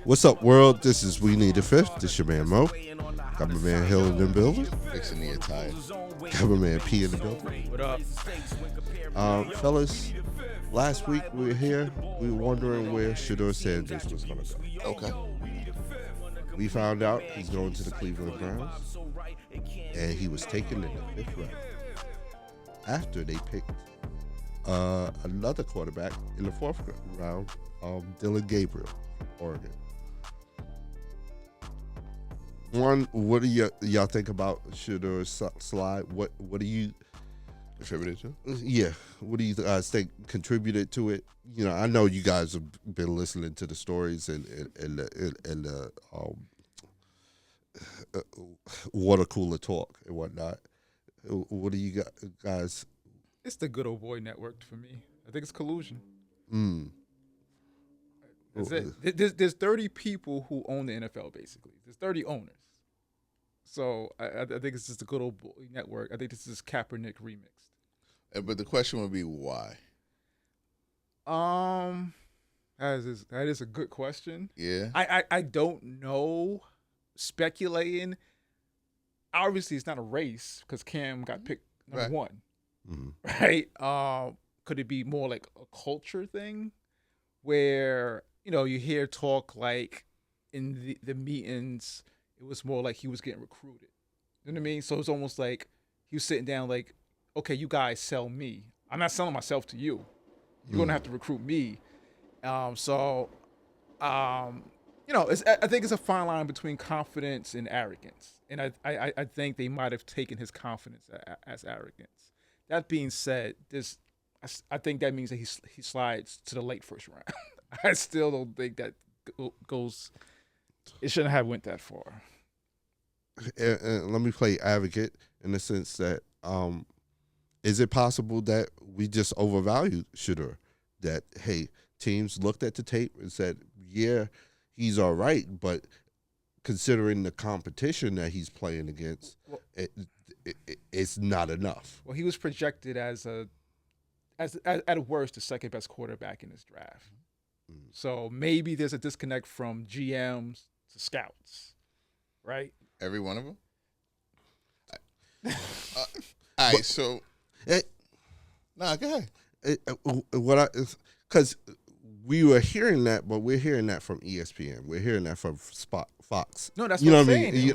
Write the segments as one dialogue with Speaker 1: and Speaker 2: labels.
Speaker 1: What's up, world? This is WeNeeda5th. This your man Mo. Got my man Hill in the building.
Speaker 2: Fixing the attire.
Speaker 1: Got my man P in the building.
Speaker 3: What up?
Speaker 1: Fellas, last week we were here. We were wondering where Shadeur Sanders was going to go.
Speaker 2: Okay.
Speaker 1: We found out he's going to the Cleveland Browns, and he was taken in the 5th round after they picked another quarterback in the 4th round, Dylan Gabriel, Oregon. One, what do y'all think about Shadeur's slide? What do you
Speaker 2: Contributed to?
Speaker 1: Yeah, what do you guys think contributed to it? You know, I know you guys have been listening to the stories and the water cooler talk and whatnot. What do you guys?
Speaker 3: It's the good old boy network for me. I think it's collusion. That's it. There's 30 people who own the NFL, basically. There's 30 owners. So I think it's just a good old boy network. I think this is Kaepernick remixed.
Speaker 2: But the question would be why?
Speaker 3: That is a good question.
Speaker 2: Yeah.
Speaker 3: I don't know. Speculating. Obviously, it's not a race because Cam got picked number one. Right? Could it be more like a culture thing where, you know, you hear talk like in the meetings, it was more like he was getting recruited. You know what I mean? So it's almost like he was sitting down like, okay, you guys sell me. I'm not selling myself to you. You're going to have to recruit me. You know, I think it's a fine line between confidence and arrogance. And I think they might have taken his confidence as arrogance. That being said, I think that means that he slides to the late first round. I still don't think that goes. It shouldn't have went that far.
Speaker 1: And let me play advocate in the sense that is it possible that we just overvalued Shadeur? That, hey, teams looked at the tape and said, yeah, he's all right, but considering the competition that he's playing against, it's not enough.
Speaker 3: Well, he was projected as at worst the second best quarterback in this draft. So maybe there's a disconnect from GMs to scouts, right?
Speaker 2: Every one of them? All right, so. Nah, go ahead.
Speaker 1: Because we were hearing that, but we're hearing that from ESPN. We're hearing that from Fox.
Speaker 3: No, that's what I'm saying.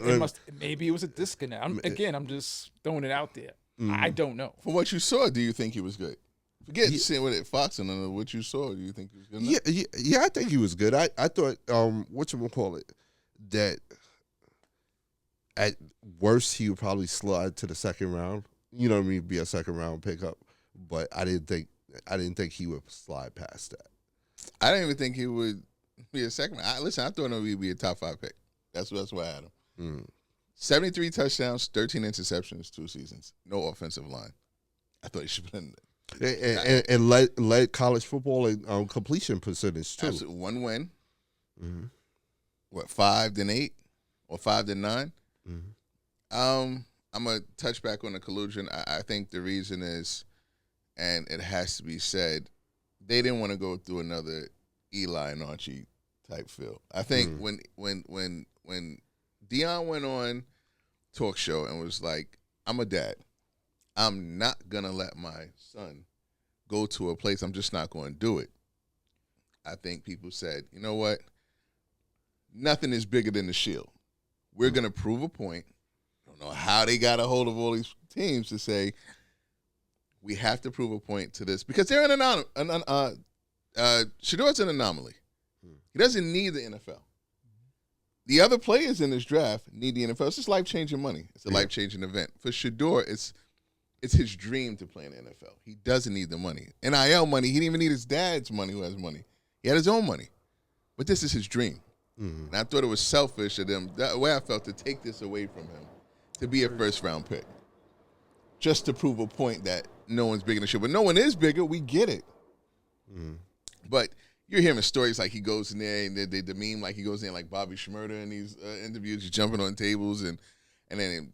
Speaker 3: Maybe it was a disconnect. I'm just throwing it out there. I don't know.
Speaker 2: From what you saw, do you think he was good? Forget seeing what at Fox and what you saw. Do you think he was good enough?
Speaker 1: Yeah, I think he was good. I thought, whatchamacallit, that at worst he would probably slide to the second round. You know what I mean? Be a second round pickup. But I didn't think he would slide past that.
Speaker 2: I didn't even think he would be a second. Listen, I thought he would be a top 5 pick. That's why I had him. 73 touchdowns, 13 interceptions, 2 seasons. No offensive line. I thought he should have been
Speaker 1: and led college football in completion percentage too.
Speaker 2: Absolutely. 1 win. What, 5 then 8 or 5 then 9? I'm gonna touch back on the collusion. I think the reason is, and it has to be said, they didn't want to go through another Eli and Archie type feel. I think when Deion went on talk show and was like, I'm a dad. I'm not going to let my son go to a place. I'm just not going to do it. I think people said, you know what? Nothing is bigger than the shield. We're going to prove a point. I don't know how they got a hold of all these teams to say, we have to prove a point to this. Because they're Shadeur's an anomaly. He doesn't need the NFL. The other players in this draft need the NFL. It's just life-changing money. It's a life-changing event. For Shadeur, it's his dream to play in the NFL. He doesn't need the money. NIL money, he didn't even need his dad's money who has money. He had his own money. But this is his dream. And I thought it was selfish of them, the way I felt, to take this away from him, to be a first-round pick. Just to prove a point that no one's bigger than Shadeur. But no one is bigger. We get it. But you're hearing stories like he goes in there and they meme like he goes in like Bobby Shmurda in these interviews, he's jumping on tables, and then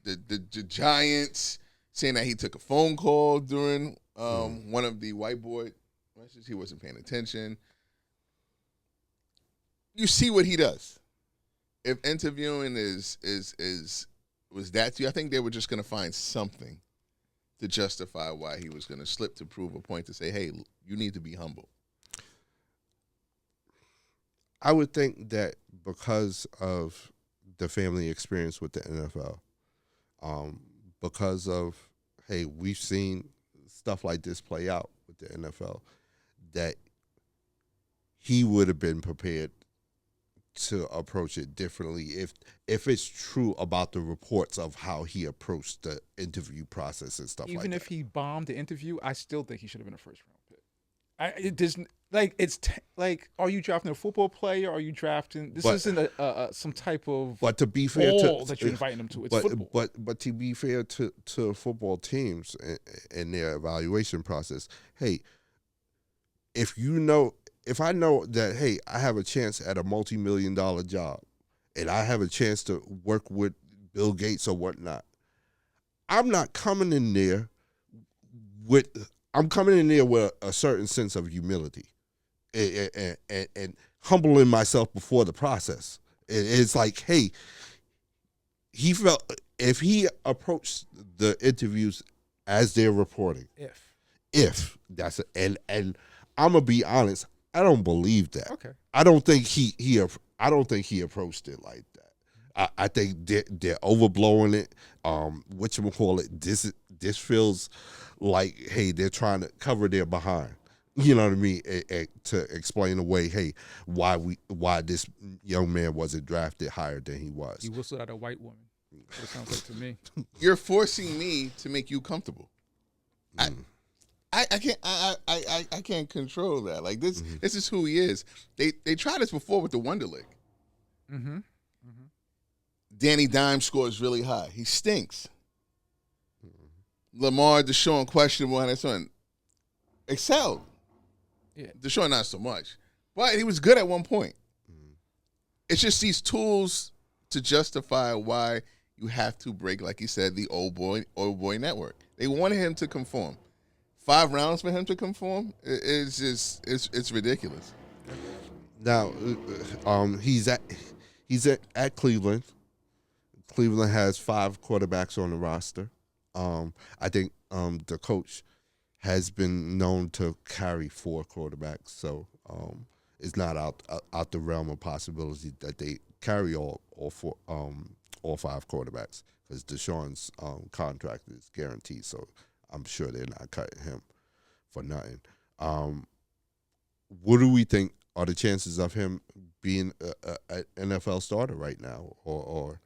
Speaker 2: the Giants saying that he took a phone call during one of the whiteboard messages. He wasn't paying attention. you see what he does. If interviewing was that to you, I think they were just going to find something to justify why he was going to slip to prove a point to say, hey, you need to be humble.
Speaker 1: I would think that because of the family experience with the NFL, because of, hey, we've seen stuff like this play out with the NFL, that he would have been prepared to approach it differently if it's true about the reports of how he approached the interview process and stuff like that.
Speaker 3: Even if he bombed the interview, I still think he should have been a first-round pick. Are you drafting a football player? Are you drafting? This isn't some type of.
Speaker 1: But to be fair,
Speaker 3: that you're inviting them to, it's football.
Speaker 1: But to be fair to football teams and their evaluation process, hey, if I know that, hey, I have a chance at a multi-million-dollar job, and I have a chance to work with Bill Gates or whatnot, I'm not coming in there with. I'm coming in there with a certain sense of humility and humbling myself before the process. It's like, hey, he felt if he approached the interviews as they're reporting, if that's it, and I'm gonna be honest, I don't believe that.
Speaker 3: Okay,
Speaker 1: I don't think he approached it like that. I think they're overblowing it. This feels like, hey, they're trying to cover their behind. You know what I mean? To explain away, hey, why this young man wasn't drafted higher than he was.
Speaker 3: He whistled at a white woman. That's what it sounds like to me.
Speaker 2: You're forcing me to make you comfortable. I can't control that. Like this, This is who he is. They tried this before with the Wonder League.
Speaker 3: Mm-hmm.
Speaker 2: Danny Dimes scores really high. He stinks. Lamar Deshaun questionable and his son excelled.
Speaker 3: Yeah,
Speaker 2: Deshaun not so much, but he was good at one point. It's just these tools to justify why you have to break, like you said, the old boy network. They wanted him to conform. 5 rounds for him to conform it's ridiculous.
Speaker 1: Now, he's at Cleveland. Cleveland has 5 quarterbacks on the roster. I think the coach has been known to carry 4 quarterbacks, so it's not out the realm of possibility that they carry all 5 quarterbacks, because Deshaun's contract is guaranteed, so I'm sure they're not cutting him for nothing. What do we think are the chances of him being an NFL starter right now, or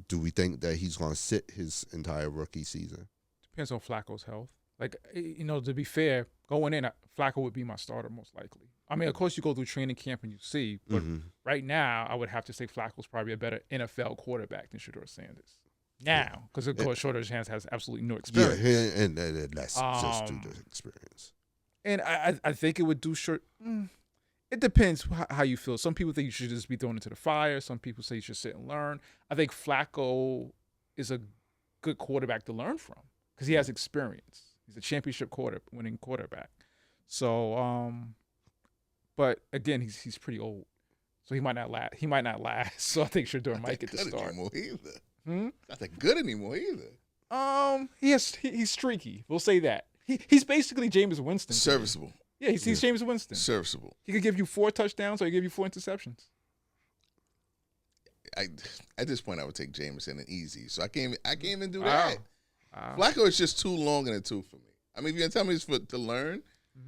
Speaker 1: do we think that he's going to sit his entire rookie season?
Speaker 3: Depends on Flacco's health. Like, to be fair, going in, Flacco would be my starter most likely. I mean, of course, you go through training camp and you see, but right now, I would have to say Flacco's probably a better NFL quarterback than Shadeur Sanders. Now, because of course, Shadeur Sanders has absolutely no experience.
Speaker 1: Yeah, and that's just due to experience.
Speaker 3: And I think it would do short. It depends how you feel. Some people think you should just be thrown into the fire. Some people say you should sit and learn. I think Flacco is a good quarterback to learn from because he has experience. He's a championship winning quarterback. So, but again, he's pretty old, so he might not last. So I think Shadeur might get the start.
Speaker 2: Not that good anymore either.
Speaker 3: He's streaky. We'll say that. He's basically Jameis Winston.
Speaker 2: Serviceable.
Speaker 3: Yeah, he's Jameis Winston.
Speaker 2: Serviceable.
Speaker 3: He could give you 4 touchdowns or he could give you 4 interceptions.
Speaker 2: At this point, I would take Jameis and easy. So I can't even do that. Flacco is just too long in the tooth for me. I mean, if you're going to tell me it's to learn,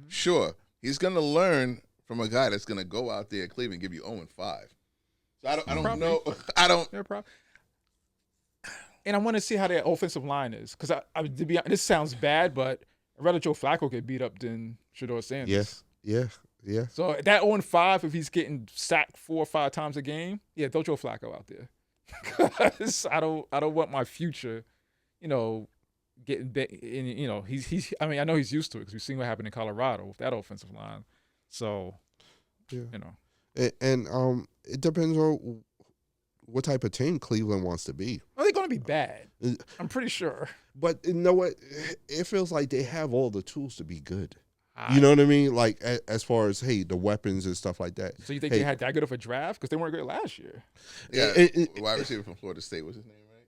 Speaker 2: sure. He's going to learn from a guy that's going to go out there at Cleveland and give you 0-5. So I don't know. I don't.
Speaker 3: And I want to see how their offensive line is. Because to be honest, this sounds bad, but I'd rather Joe Flacco get beat up than Shadeur Sanders.
Speaker 1: Yeah.
Speaker 3: So that 0-5, if he's getting sacked 4 or 5 times a game, throw Joe Flacco out there. Because I don't want my future, getting he's. I mean, I know he's used to it because we've seen what happened in Colorado with that offensive line. So,
Speaker 1: and it depends on what type of team Cleveland wants to be.
Speaker 3: Are they going to be bad? I'm pretty sure.
Speaker 1: But you know what? It feels like they have all the tools to be good. You know what I mean? Like as far as the weapons and stuff like that.
Speaker 3: So you think they had that good of a draft because they weren't great last year?
Speaker 2: Yeah, wide receiver from Florida State. What's his name? Right?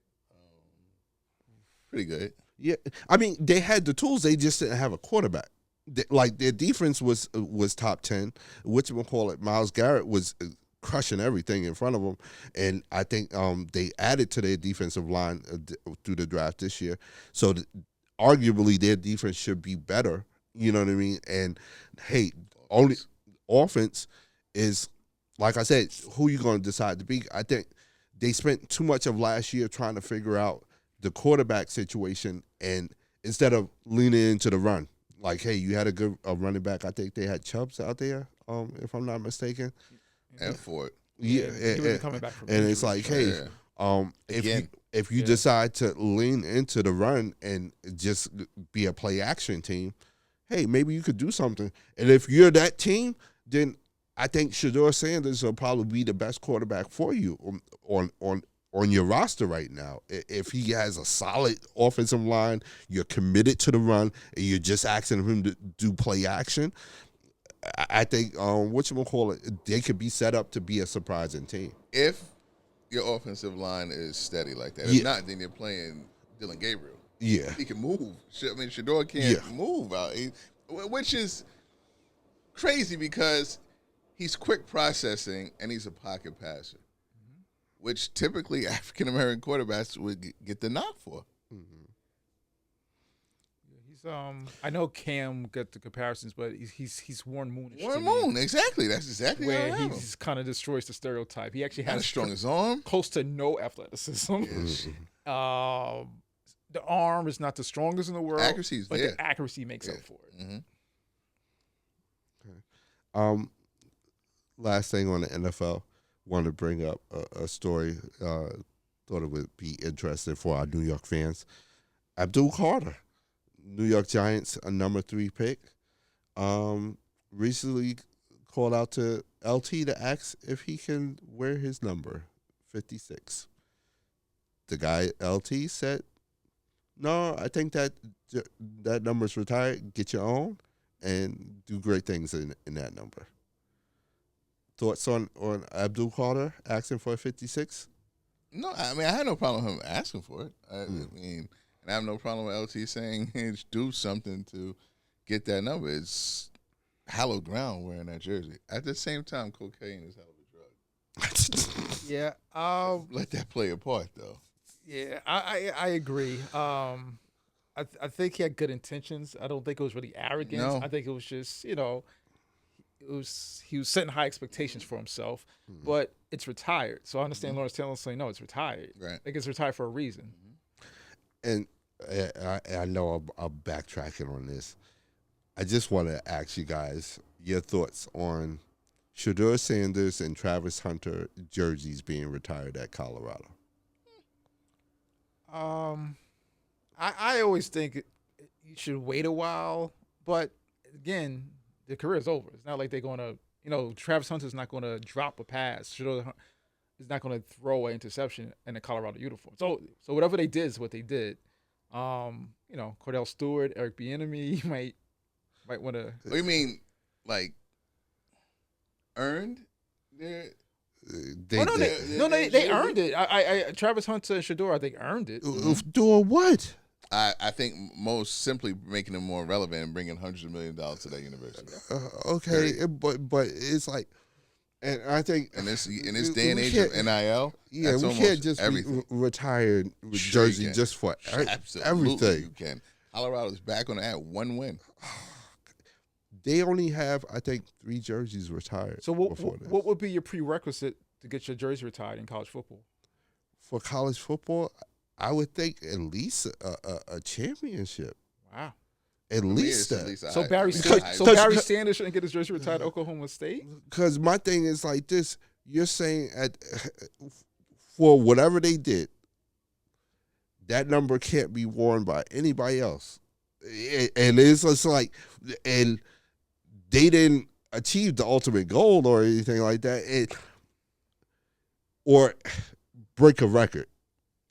Speaker 2: Pretty good.
Speaker 1: Yeah, I mean they had the tools. They just didn't have a quarterback. Like their defense was top 10. Whatchamacallit, Myles Garrett was crushing everything in front of them, and I think they added to their defensive line through the draft this year. So arguably their defense should be better. You know what I mean? And only offense is, like I said, who you going to decide to be. I think they spent too much of last year trying to figure out the quarterback situation, and instead of leaning into the run. Like, hey, you had a good running back. I think they had Chubbs out there, if I'm not mistaken.
Speaker 2: And Ford.
Speaker 1: Yeah,
Speaker 3: coming back from
Speaker 1: and it's like, hey, if you decide to lean into the run and just be a play action team, hey, maybe you could do something. And if you're that team, then I think Shadeur Sanders will probably be the best quarterback for you on your roster right now. If he has a solid offensive line, you're committed to the run, and you're just asking him to do play action, I think they could be set up to be a surprising team.
Speaker 2: If your offensive line is steady like that. If not, then you're playing Dylan Gabriel.
Speaker 1: Yeah.
Speaker 2: He can move. I mean, Shadeur can't move out, which is crazy because he's quick processing and he's a pocket passer, which typically African-American quarterbacks would get the knock for.
Speaker 3: I know Cam got the comparisons, but he's Warren Moonish.
Speaker 2: Warren Moon, exactly. That's exactly
Speaker 3: where
Speaker 2: how
Speaker 3: he kind of destroys the stereotype. He actually has
Speaker 2: as strong as arm,
Speaker 3: close to no athleticism. The arm is not the strongest in the world.
Speaker 2: Accuracy is there.
Speaker 3: The accuracy makes up for it.
Speaker 1: Okay. Last thing on the NFL, wanted to bring up a story. Thought it would be interesting for our New York fans. Abdul Carter, New York Giants, a number 3 pick, recently called out to LT to ask if he can wear his number, 56. The guy, LT, said, no, I think that number's retired. Get your own and do great things in that number. Thoughts on Abdul Carter asking for a 56?
Speaker 2: No, I mean, I had no problem with him asking for it. I mean, and I have no problem with LT saying, hey, do something to get that number. It's hallowed ground wearing that jersey. At the same time, cocaine is hell of a drug.
Speaker 3: Yeah.
Speaker 2: Let that play a part, though.
Speaker 3: Yeah, I agree. I think he had good intentions. I don't think it was really arrogance.
Speaker 2: No.
Speaker 3: I think it was just, he was setting high expectations for himself. But it's retired. So I understand Lawrence Taylor saying, no, it's retired.
Speaker 2: Right.
Speaker 3: I think it's retired for a reason.
Speaker 1: And I know I'm backtracking on this. I just want to ask you guys your thoughts on Shadeur Sanders and Travis Hunter jerseys being retired at Colorado.
Speaker 3: I always think you should wait a while, but again, their career is over. It's not like they're going to, Travis Hunter's not going to drop a pass. Shadeur is not going to throw an interception in a Colorado uniform. So whatever they did is what they did. Cordell Stewart, Eric Bieniemy, you might want to.
Speaker 2: What do you mean, like, earned their?
Speaker 3: They earned it. Travis Hunter and Shadeur, I think, earned it.
Speaker 1: Doing what?
Speaker 2: I think most simply making them more relevant and bringing hundreds of $millions to that university.
Speaker 1: Okay, but it's like, and I think
Speaker 2: in this day and age of NIL,
Speaker 1: yeah, we can't just be retired with jersey just for everything.
Speaker 2: You can. Colorado's back on to add one win.
Speaker 1: They only have, I think, 3 jerseys retired.
Speaker 3: So what would be your prerequisite to get your jersey retired in college football?
Speaker 1: For college football, I would think at least a championship.
Speaker 3: Wow.
Speaker 1: At least that.
Speaker 3: So Barry Sanders shouldn't get his jersey retired at Oklahoma State?
Speaker 1: Because my thing is like this. You're saying for whatever they did, that number can't be worn by anybody else. And it's just like, and they didn't achieve the ultimate goal or anything like that. Or break a record.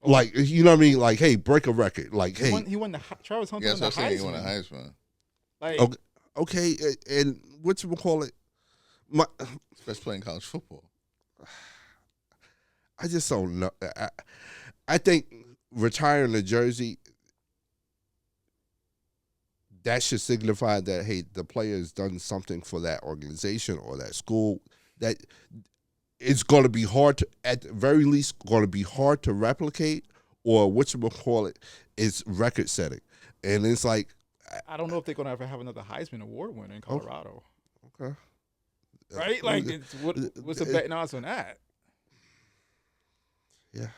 Speaker 1: Like, you know what I mean? Like, hey, break a record. Like,
Speaker 3: he won the Travis Hunter won the Heisman.
Speaker 2: He won the Heisman.
Speaker 3: Like,
Speaker 1: okay. Okay, and whatchamacallit, my
Speaker 2: Best playing college football.
Speaker 1: I just don't know. I think retiring the jersey, that should signify that, hey, the player has done something for that organization or that school. That it's going to be hard to, at the very least, going to be hard to replicate, or whatchamacallit, is record setting. And it's like,
Speaker 3: I don't know if they're going to ever have another Heisman Award winner in Colorado.
Speaker 1: Okay.
Speaker 3: Right? Like, what's the betting odds on that?
Speaker 1: Yeah.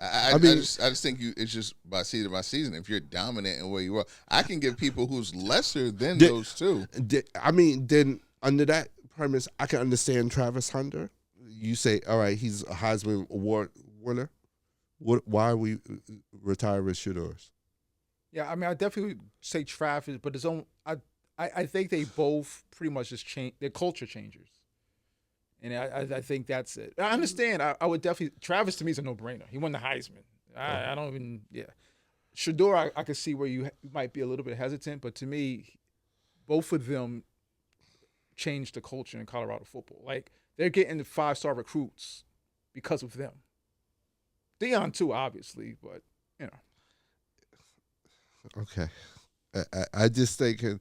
Speaker 2: I just think it's just by season by season. If you're dominant in where you are, I can give people who's lesser than those two.
Speaker 1: I mean, then under that premise, I can understand Travis Hunter. You say, all right, he's a Heisman Award winner. Why are we retiring Shadeur's?
Speaker 3: Yeah, I mean, I definitely would say Travis, but his own. I think they both pretty much just change. They're culture changers, and I think that's it. I understand. I would definitely. Travis to me is a no-brainer. He won the Heisman. I don't even. Yeah, Shadeur, I could see where you might be a little bit hesitant, but to me, both of them changed the culture in Colorado football. Like, they're getting the 5-star recruits because of them. Deion too, obviously, but you know.
Speaker 1: Okay, I just thinking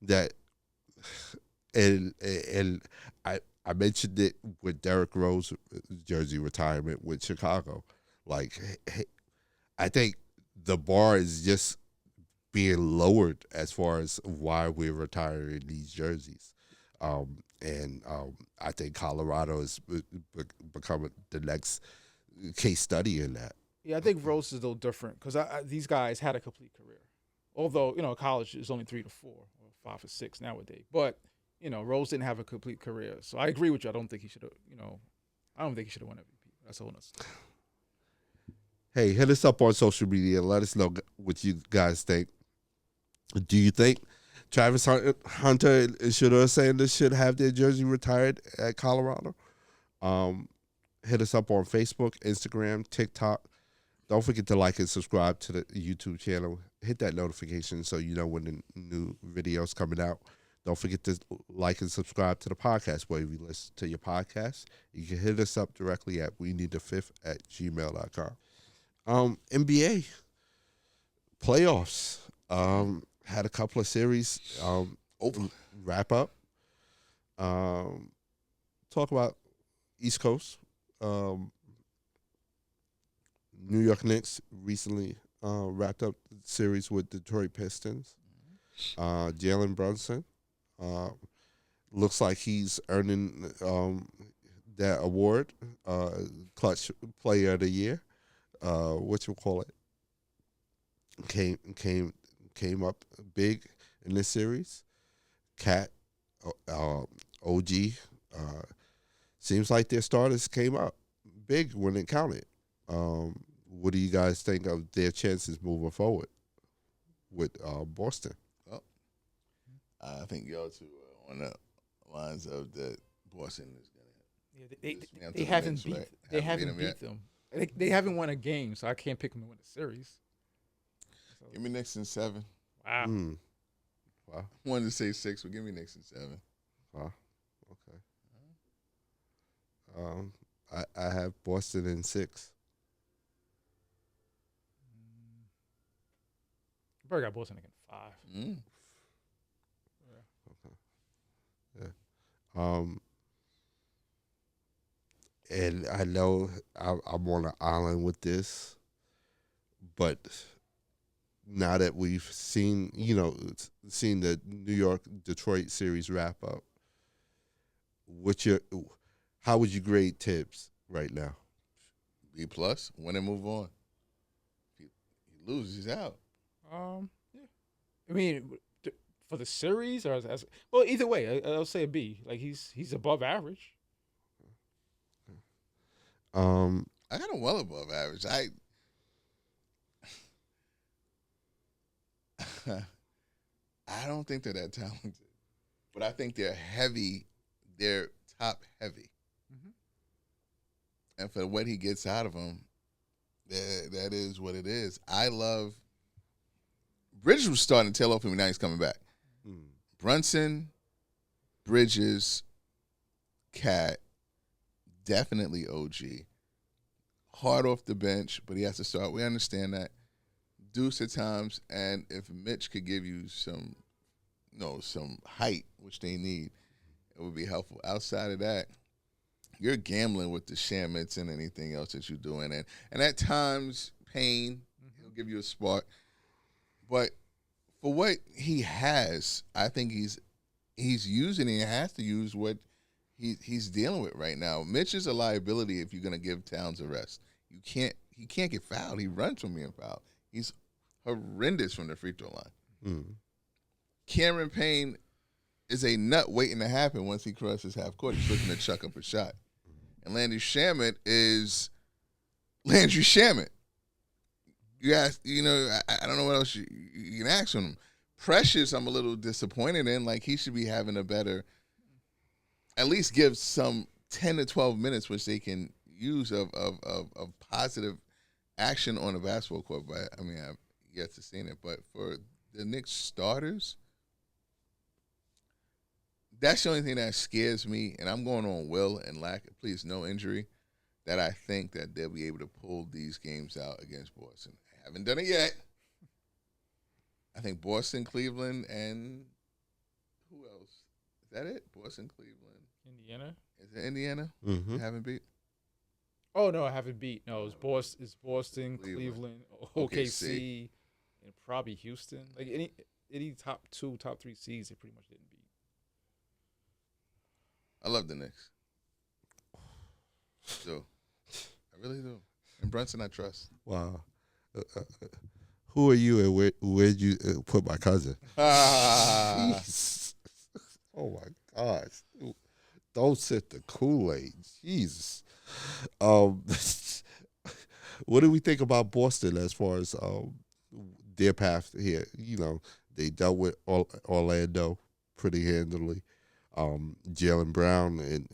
Speaker 1: that, and I mentioned it with Derrick Rose jersey retirement with Chicago. Like, I think the bar is just being lowered as far as why we're retiring these jerseys, and I think Colorado is becoming the next case study in that.
Speaker 3: Yeah, I think Rose is a little different because these guys had a complete career. Although, college is only 3 to 4 or 5 or 6 nowadays. But, Rose didn't have a complete career. So I agree with you. I don't think he should have, I don't think he should have won MVP. That's a whole nother story.
Speaker 1: Hey, hit us up on social media. Let us know what you guys think. Do you think Travis Hunter and Shadeur Sanders should have their jersey retired at Colorado? Hit us up on Facebook, Instagram, TikTok. Don't forget to like and subscribe to the YouTube channel. Hit that notification so you know when the new video's coming out. Don't forget to like and subscribe to the podcast wherever you listen to your podcast. You can hit us up directly at WeNeeda5th@gmail.com. NBA playoffs. Had a couple of series wrap up. Talk about East Coast. New York Knicks recently wrapped up the series with Detroit Pistons. Jalen Brunson looks like he's earning that award, Clutch Player of the Year. Came up big in this series. Cat, OG, seems like their starters came up big when it counted. What do you guys think of their chances moving forward with Boston?
Speaker 2: Well, I think y'all two are on the lines of that Boston is going
Speaker 3: to. They haven't beat. Right? They haven't beat them. They haven't won a game, so I can't pick them to win a series. So.
Speaker 2: Give me Knicks in 7.
Speaker 3: Wow.
Speaker 1: Wow.
Speaker 2: I wanted to say 6, but give me Knicks in 7.
Speaker 1: Wow. Okay. I have Boston in 6.
Speaker 3: Probably got Boston again 5.
Speaker 1: Yeah. Okay. Yeah. And I know I'm on an island with this, but now that we've seen the New York Detroit series wrap up, how would you grade Tibbs right now?
Speaker 2: B+, win and move on. If he loses, he's out.
Speaker 3: Yeah. I mean, for the series or as well, either way, I'll say a B. Like he's above average.
Speaker 2: I got him well above average. I don't think they're that talented, but I think they're heavy. They're top heavy, and for what he gets out of them, that is what it is. I love. Bridges was starting to tail off him. Now he's coming back. Brunson, Bridges, Cat, definitely OG. Hard off the bench, but he has to start. We understand that. Deuce at times, and if Mitch could give you some height, which they need, it would be helpful. Outside of that, you're gambling with the Shamits and anything else that you're doing. And at times, Payne, he'll give you a spark. But for what he has, I think he's using and he has to use what he's dealing with right now. Mitch is a liability if you're going to give Towns a rest. He can't get fouled. He runs from being fouled. He's horrendous from the free throw line.
Speaker 1: Mm.
Speaker 2: Cameron Payne is a nut waiting to happen once he crosses half court. He's looking to chuck up a shot. And Landry Shamet is Landry Shamet. You ask, I don't know what else you can ask him. Precious, I'm a little disappointed in. Like, he should be having a better, at least give some 10 to 12 minutes, which they can use of positive action on a basketball court. But I mean, I've yet to see it. But for the Knicks starters, that's the only thing that scares me. And I'm going on will and lack, please, no injury, that I think that they'll be able to pull these games out against Boston. I haven't done it yet. I think Boston, Cleveland, and who else? Is that it? Boston, Cleveland.
Speaker 3: Indiana?
Speaker 2: Is it Indiana?
Speaker 1: Mm-hmm.
Speaker 2: Haven't beat?
Speaker 3: Oh, no, I haven't beat. No, it's Boston, Cleveland, OKC, and probably Houston. Like any top 2, top 3 seeds, they pretty much didn't beat.
Speaker 2: I love the Knicks. So, I really do. And Brunson, I trust.
Speaker 1: Wow. Who are you and where'd you put my cousin? Jeez. Oh, my gosh. Don't sip the Kool-Aid. Jesus. What do we think about Boston as far as their path here? They dealt with Orlando pretty handily. Jaylen Brown and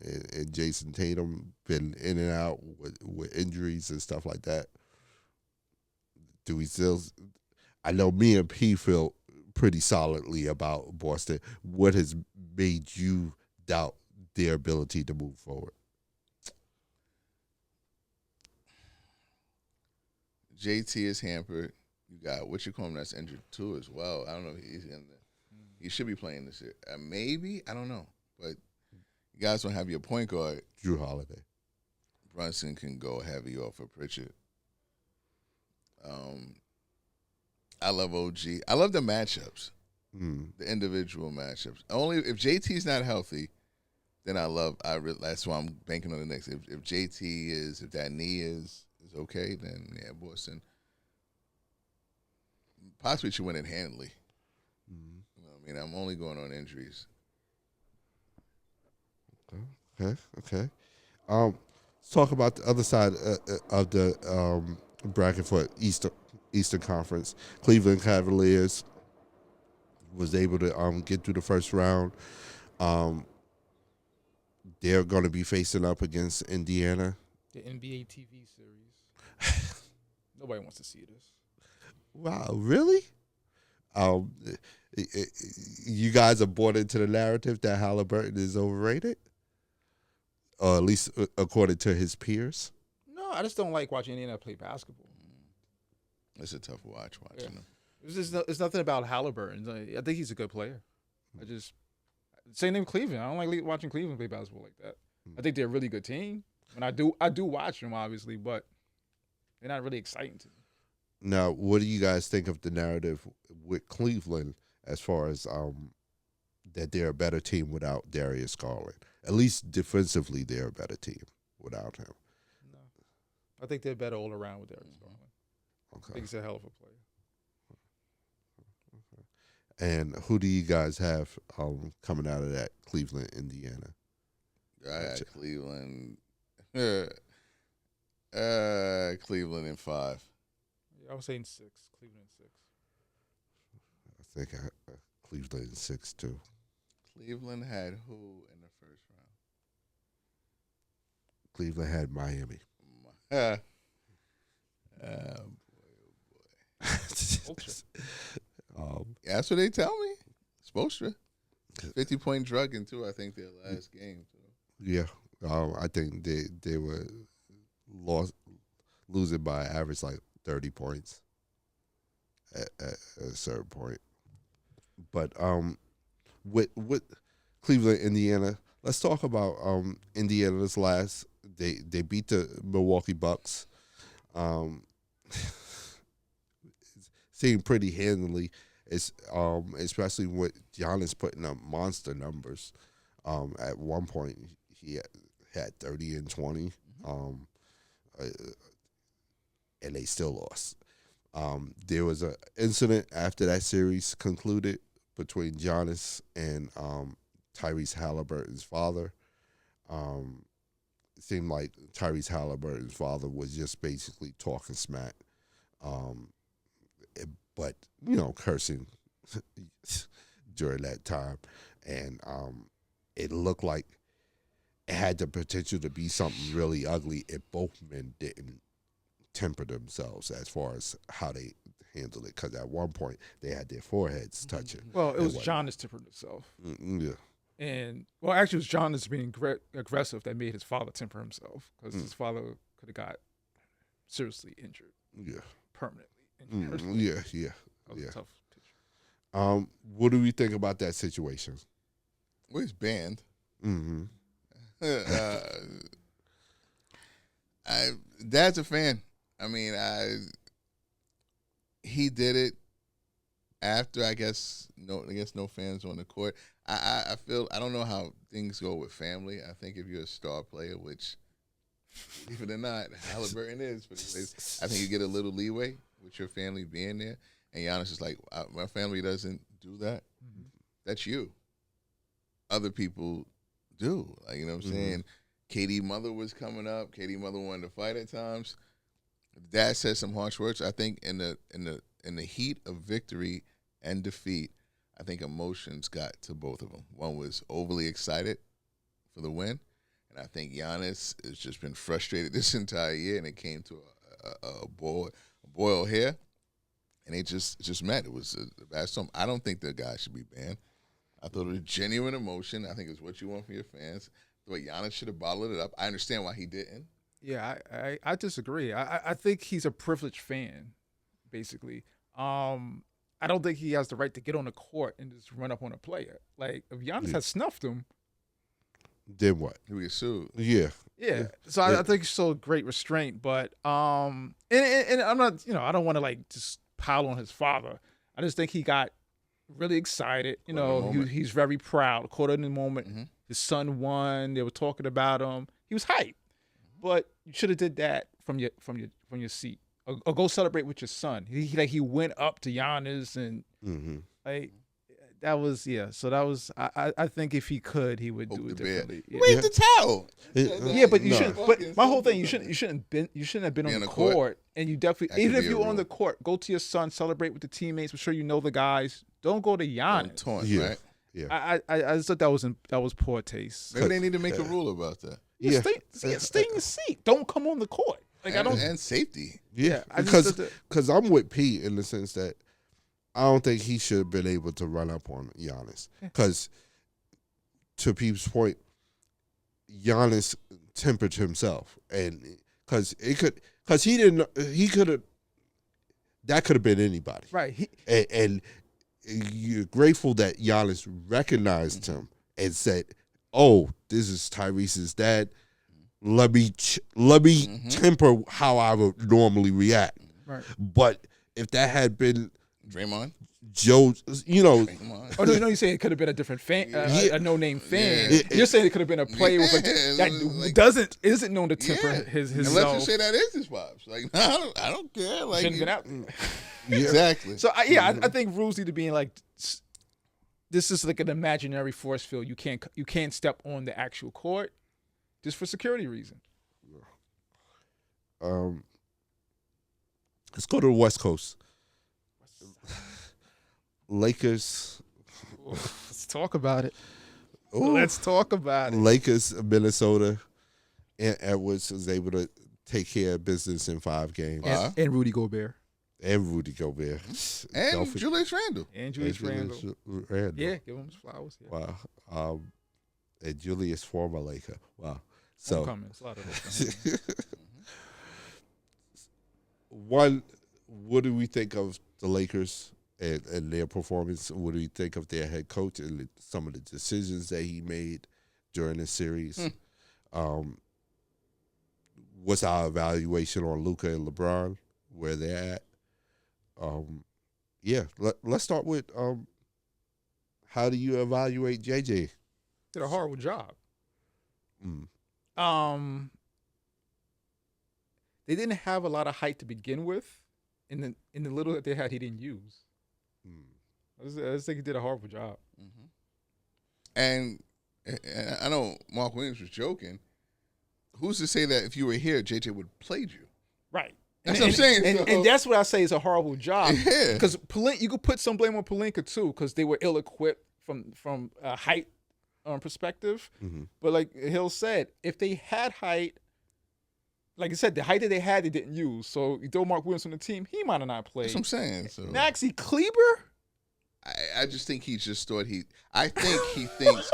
Speaker 1: Jason Tatum been in and out with injuries and stuff like that. Do we still? I know me and P feel pretty solidly about Boston. What has made you doubt their ability to move forward?
Speaker 2: JT is hampered. You got that's injured too as well. I don't know if he's in there. He should be playing this year. Maybe, I don't know. But you guys don't have your point guard.
Speaker 1: Drew Holiday.
Speaker 2: Brunson can go heavy off of Pritchard. I love OG. I love the matchups, the individual matchups. Only if JT's not healthy, then that's why I'm banking on the Knicks. If JT if that knee is okay, then yeah, Boston possibly should win it handily. I mean, I'm only going on injuries.
Speaker 1: Okay. Let's talk about the other side of the bracket for Eastern Conference. Cleveland Cavaliers was able to get through the first round. They're going to be facing up against Indiana.
Speaker 3: The NBA TV series. Nobody wants to see this.
Speaker 1: Wow, really? You guys are bought into the narrative that Halliburton is overrated? Or at least according to his peers?
Speaker 3: No, I just don't like watching Indiana play basketball.
Speaker 2: It's a tough watching them.
Speaker 3: It's nothing about Halliburton. I think he's a good player. Same thing with Cleveland. I don't like watching Cleveland play basketball like that. I think they're a really good team. And I do watch them, obviously, but they're not really exciting to me.
Speaker 1: Now, what do you guys think of the narrative with Cleveland as far as that they're a better team without Darius Garland? At least defensively, they're a better team without him.
Speaker 3: No. I think they're better all around with Darius Garland.
Speaker 1: Okay.
Speaker 3: I think he's a hell of a player.
Speaker 1: And who do you guys have coming out of that Cleveland, Indiana?
Speaker 2: I got Cleveland. Cleveland in 5.
Speaker 3: Yeah, I was saying 6. Cleveland in 6.
Speaker 1: I think Cleveland in 6 too.
Speaker 2: Cleveland had who in the first round?
Speaker 1: Cleveland had Miami.
Speaker 2: Yeah, that's what they tell me. Spoelstra. 50-point drugging too. I think their last game. So.
Speaker 1: Yeah, I think they were losing by average like 30 points at a certain point. But with Cleveland, Indiana, let's talk about Indiana's last. They beat the Milwaukee Bucks. Seemed pretty handily. It's especially with Giannis putting up monster numbers. At one point, he had 30 and 20, and they still lost. There was an incident after that series concluded between Giannis and Tyrese Halliburton's father. It seemed like Tyrese Halliburton's father was just basically talking smack, but cursing during that time, and it looked like it had the potential to be something really ugly if both men didn't temper themselves as far as how they handled it. Because at one point they had their foreheads touching.
Speaker 3: Well, it was Giannis tempering himself.
Speaker 1: Yeah.
Speaker 3: And actually, it was Giannis being aggressive that made his father temper himself, because his father could have got seriously injured.
Speaker 1: Yeah.
Speaker 3: Permanently injured.
Speaker 1: Yeah.
Speaker 3: That was a tough picture.
Speaker 1: What do we think about that situation?
Speaker 2: Well, he's banned.
Speaker 1: Mm-hmm.
Speaker 2: Dad's a fan. I mean, he did it after, I guess no fans on the court. I feel, I don't know how things go with family. I think if you're a star player, which, believe it or not, Halliburton is, but I think you get a little leeway with your family being there. And Giannis is like, my family doesn't do that. Mm-hmm. That's you. Other people do. Like, you know what I'm saying? KD mother was coming up. KD mother wanted to fight at times. Dad said some harsh words. I think in the heat of victory and defeat, I think emotions got to both of them. One was overly excited for the win, and I think Giannis has just been frustrated this entire year, and it came to a boil here, and it just met. It was a bad storm. I don't think the guy should be banned. I thought it was genuine emotion. I think it's what you want from your fans. I thought Giannis should have bottled it up. I understand why he didn't.
Speaker 3: Yeah, I disagree. I think he's a privileged fan, basically. I don't think he has the right to get on the court and just run up on a player. Like, if Giannis had snuffed him,
Speaker 1: then what?
Speaker 2: He would get sued.
Speaker 3: Yeah. So I think he showed great restraint, but and I'm not, I don't want to like just pile on his father. I just think he got really excited. He's very proud. Caught in the moment. Mm-hmm. His son won. They were talking about him. He was hyped. But you should have did that from your seat, or go celebrate with your son. He went up to Giannis and like that was So that was I think if he could, he would do it differently.
Speaker 2: Wave the towel.
Speaker 3: But you shouldn't. But my whole thing, you shouldn't have been on the court, and you definitely, even if you're on the court, go to your son, celebrate with the teammates. I'm sure you know the guys. Don't go to Giannis.
Speaker 2: Right?
Speaker 1: Yeah.
Speaker 3: I just thought that was poor taste.
Speaker 2: Maybe they need to make a rule about that.
Speaker 3: Stay in your seat. Don't come on the court.
Speaker 2: And safety.
Speaker 1: Yeah, because I'm with Pete in the sense that I don't think he should have been able to run up on Giannis. Because to Pete's point, Giannis tempered himself, and because he could have. That could have been anybody,
Speaker 3: right?
Speaker 1: And you're grateful that Giannis recognized him and said, "Oh, this is Tyrese's dad. Let me temper how I would normally react."
Speaker 3: Right.
Speaker 1: But if that had been
Speaker 2: Draymond,
Speaker 1: Joe,
Speaker 2: Draymond.
Speaker 3: Oh no, you say it could have been a different fan, a no-name fan. You're saying it could have been a player that isn't known to temper his.
Speaker 2: And let's just say that is his pops. Like, no, I don't care. Like,
Speaker 3: shouldn't have been out.
Speaker 2: Exactly.
Speaker 3: So I think rules need to be like, this is like an imaginary force field. You can't step on the actual court, just for security reasons.
Speaker 1: Let's go to the West Coast. Lakers.
Speaker 3: Let's talk about it.
Speaker 1: Ooh.
Speaker 3: Let's talk about it.
Speaker 1: Lakers, Minnesota, and Edwards was able to take care of business in 5 games.
Speaker 3: And Rudy Gobert.
Speaker 1: And Rudy Gobert.
Speaker 2: And Julius Randle.
Speaker 3: And Julius Randle. Yeah, give him his flowers. Yeah.
Speaker 1: Wow. And Julius, former Laker. Wow. So,
Speaker 3: homecoming. It's a lot of homecoming.
Speaker 1: One, what do we think of the Lakers and their performance? What do we think of their head coach and some of the decisions that he made during the series? What's our evaluation on Luka and LeBron, where they're at? Let's start with how do you evaluate JJ?
Speaker 3: Did a horrible job. They didn't have a lot of height to begin with. In the little that they had, he didn't use. I just think he did a horrible job.
Speaker 2: And I know Mark Williams was joking. Who's to say that if you were here, JJ would have played you?
Speaker 3: Right.
Speaker 2: That's what I'm saying.
Speaker 3: And that's what I say is a horrible job.
Speaker 2: Yeah.
Speaker 3: Because you could put some blame on Pelinka too, because they were ill-equipped from a height perspective. But like Hill said, if they had height, like I said, the height that they had, they didn't use. So you throw Mark Williams on the team, he might have not played.
Speaker 2: That's what I'm saying. So
Speaker 3: Maxie Kleber?
Speaker 2: I just think he just thought I think he thinks,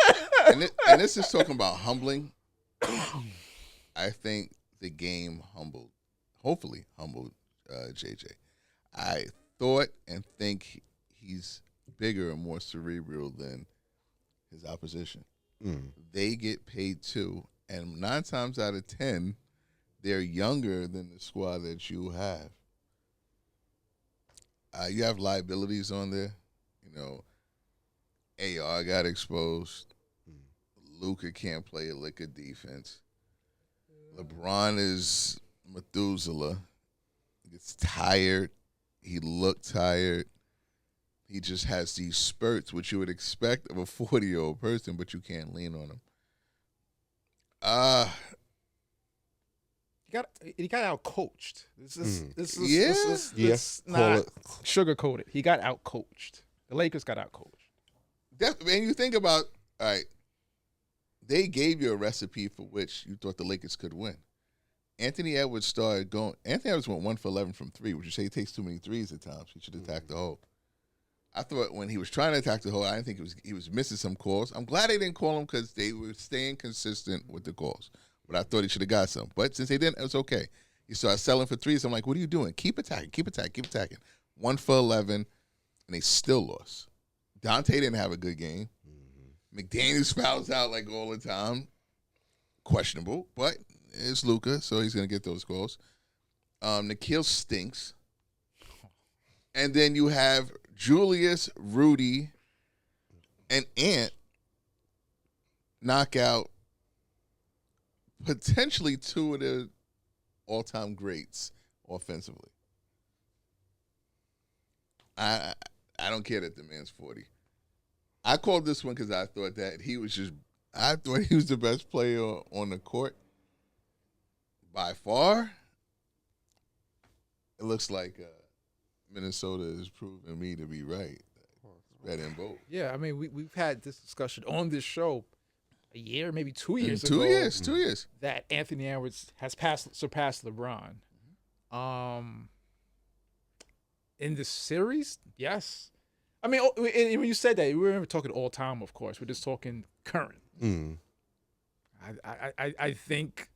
Speaker 2: and this is talking about humbling. I think the game hopefully humbled JJ. I thought and think he's bigger and more cerebral than his opposition. They get paid too, and 9 times out of 10, they're younger than the squad that you have. You have liabilities on there. You know, AR got exposed. Luka can't play a lick of defense. LeBron is Methuselah. He gets tired. He looked tired. He just has these spurts, which you would expect of a 40-year-old person, but you can't lean on him.
Speaker 3: He got out coached. This is not sugar coated. He got out coached. The Lakers got out coached.
Speaker 2: And you think about, all right, they gave you a recipe for which you thought the Lakers could win. Anthony Edwards started going. Anthony Edwards went 1 for 11 from 3. Would you say he takes too many threes at times? He should attack the hole. I thought when he was trying to attack the hole, I didn't think he was missing some calls. I'm glad they didn't call him because they were staying consistent with the calls. But I thought he should have got some. But since they didn't, it was okay. He started selling for threes. I'm like, what are you doing? Keep attacking, keep attacking, keep attacking. 1 for 11, and they still lost. Dante didn't have a good game. McDaniels fouls out like all the time. Questionable, but it's Luka, so he's going to get those calls. Nikhil stinks. And then you have Julius, Rudy, and Ant knock out potentially 2 of the all-time greats offensively. I don't care that the man's 40. I called this one because I thought he was the best player on the court. By far, it looks like Minnesota is proving me to be right. It's better than both.
Speaker 3: Yeah, I mean, we've had this discussion on this show a year, maybe 2 years
Speaker 2: 2
Speaker 3: ago.
Speaker 2: 2 years.
Speaker 3: That Anthony Edwards has surpassed LeBron. In the series, yes. I mean, when you said that, we weren't even talking all time, of course. We're just talking current. I think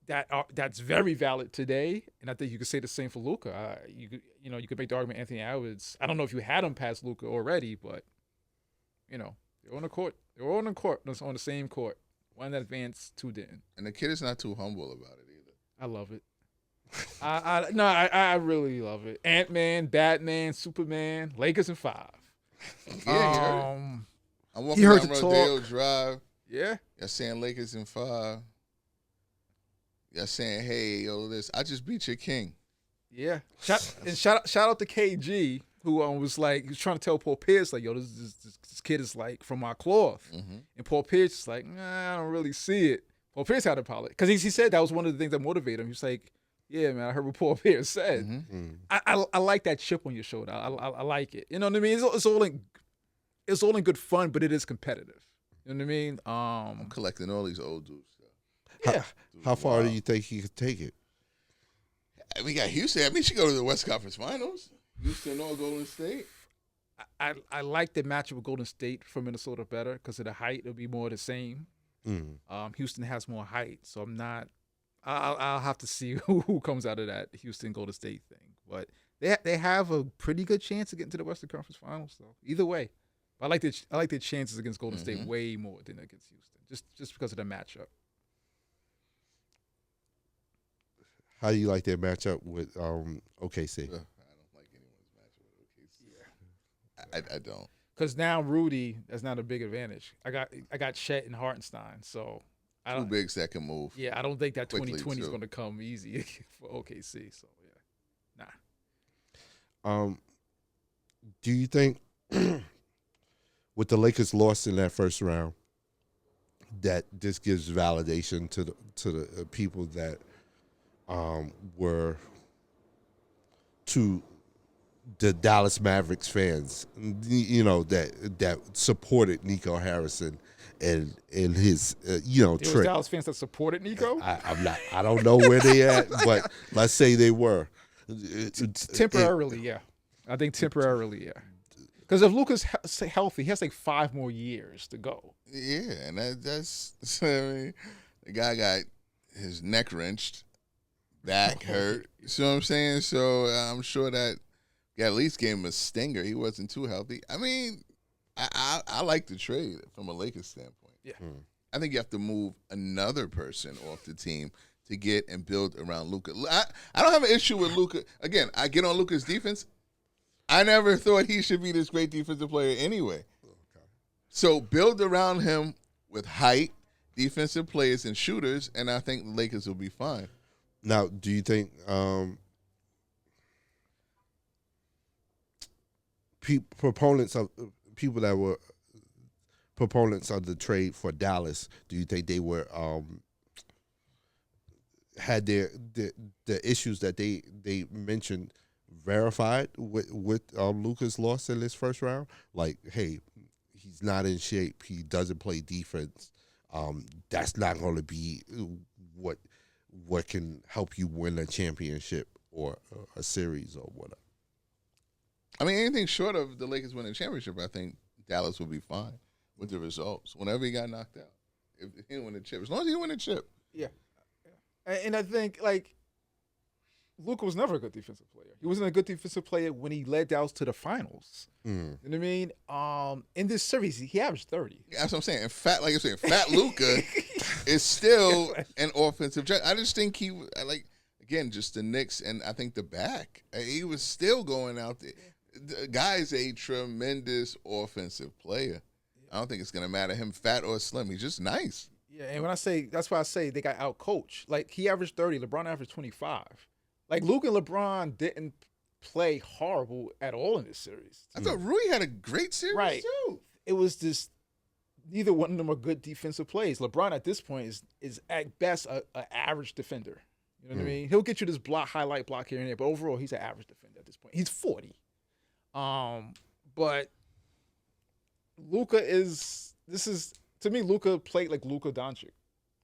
Speaker 3: that's very valid today, and I think you could say the same for Luka. You could make the argument Anthony Edwards. I don't know if you had him past Luka already, but they're on the court. They're all on the court. On the same court. One that advanced, 2 didn't.
Speaker 2: And the kid is not too humble about it either.
Speaker 3: I love it. I really love it. Ant-Man, Batman, Superman, Lakers in 5.
Speaker 2: Yeah, I'm walking down Rodeo Drive.
Speaker 3: Yeah.
Speaker 2: Y'all saying Lakers in 5. Y'all saying, hey, yo, I just beat your king.
Speaker 3: Yeah. Shout out to KG, who was trying to tell Paul Pierce, like, yo, this kid is like from my cloth. And Paul Pierce is like, nah, I don't really see it. Paul Pierce had a pilot. Because he said that was one of the things that motivated him. He was like, yeah, man, I heard what Paul Pierce said. I like that chip on your shoulder. I like it. You know what I mean? It's all in good fun, but it is competitive. You know what I mean?
Speaker 2: I'm collecting all these old dudes.
Speaker 3: Yeah.
Speaker 1: How far do you think he could take it?
Speaker 2: We got Houston. I mean, she go to the West Conference Finals. Houston or Golden State.
Speaker 3: I like the matchup with Golden State for Minnesota better because of the height. It'll be more the same. Houston has more height, so I'm not. I'll have to see who comes out of that Houston Golden State thing. But they have a pretty good chance of getting to the Western Conference Finals, though. Either way, I like their chances against Golden State way more than against Houston, just because of the matchup.
Speaker 1: How do you like their matchup with OKC?
Speaker 2: I don't like anyone's matchup with OKC. Yeah, I don't.
Speaker 3: Because now Rudy, that's not a big advantage. I got Chet and Hartenstein, so I don't.
Speaker 2: Two bigs that can move.
Speaker 3: Yeah, I don't think that
Speaker 2: quickly,
Speaker 3: 2020 is
Speaker 2: too.
Speaker 3: going to come easy for OKC. So yeah, nah.
Speaker 1: Do you think with the Lakers lost in that first round, that this gives validation to the people that were to the Dallas Mavericks fans, you know, that supported Nico Harrison and his
Speaker 3: There was
Speaker 1: trip.
Speaker 3: Dallas fans that supported Nico.
Speaker 1: I don't know where they at, but let's say they were.
Speaker 3: Temporarily, yeah. I think temporarily, yeah. Because if Luka's healthy, he has like 5 more years to go.
Speaker 2: Yeah, and that's I mean, the guy got his neck wrenched, back hurt. You see what I'm saying? So I'm sure that at least gave him a stinger. He wasn't too healthy. I mean, I like the trade from a Lakers standpoint.
Speaker 3: Yeah.
Speaker 2: I think you have to move another person off the team to get and build around Luka. I don't have an issue with Luka. Again, I get on Luka's defense. I never thought he should be this great defensive player anyway. Okay. So build around him with height, defensive players, and shooters, and I think the Lakers will be fine.
Speaker 1: Now, do you think proponents of people that were proponents of the trade for Dallas, do you think they were had the issues that they mentioned verified with Luka's loss in this first round? Like, hey, he's not in shape. He doesn't play defense. That's not going to be what can help you win a championship or a series or whatever.
Speaker 2: I mean, anything short of the Lakers winning a championship, I think Dallas will be fine with the results. Whenever he got knocked out, if he didn't win a chip, as long as he win a chip.
Speaker 3: Yeah. And I think, like, Luka was never a good defensive player. He wasn't a good defensive player when he led Dallas to the finals. You know what I mean? In this series, he averaged 30.
Speaker 2: Yeah, that's what I'm saying. And fat Luka is still an offensive judge. I just think again, just the Knicks and I think the back. He was still going out there. The guy's a tremendous offensive player. I don't think it's going to matter him fat or slim. He's just nice.
Speaker 3: Yeah, and that's why I say they got out-coached. Like, he averaged 30. LeBron averaged 25. Like, Luka and LeBron didn't play horrible at all in this series.
Speaker 2: I thought Rui had a great series, too.
Speaker 3: It was just neither one of them are good defensive plays. LeBron at this point is at best an average defender. You know what I mean? He'll get you this highlight block here and there, but overall he's an average defender at this point. He's 40. But Luka to me, Luka played like Luka Doncic.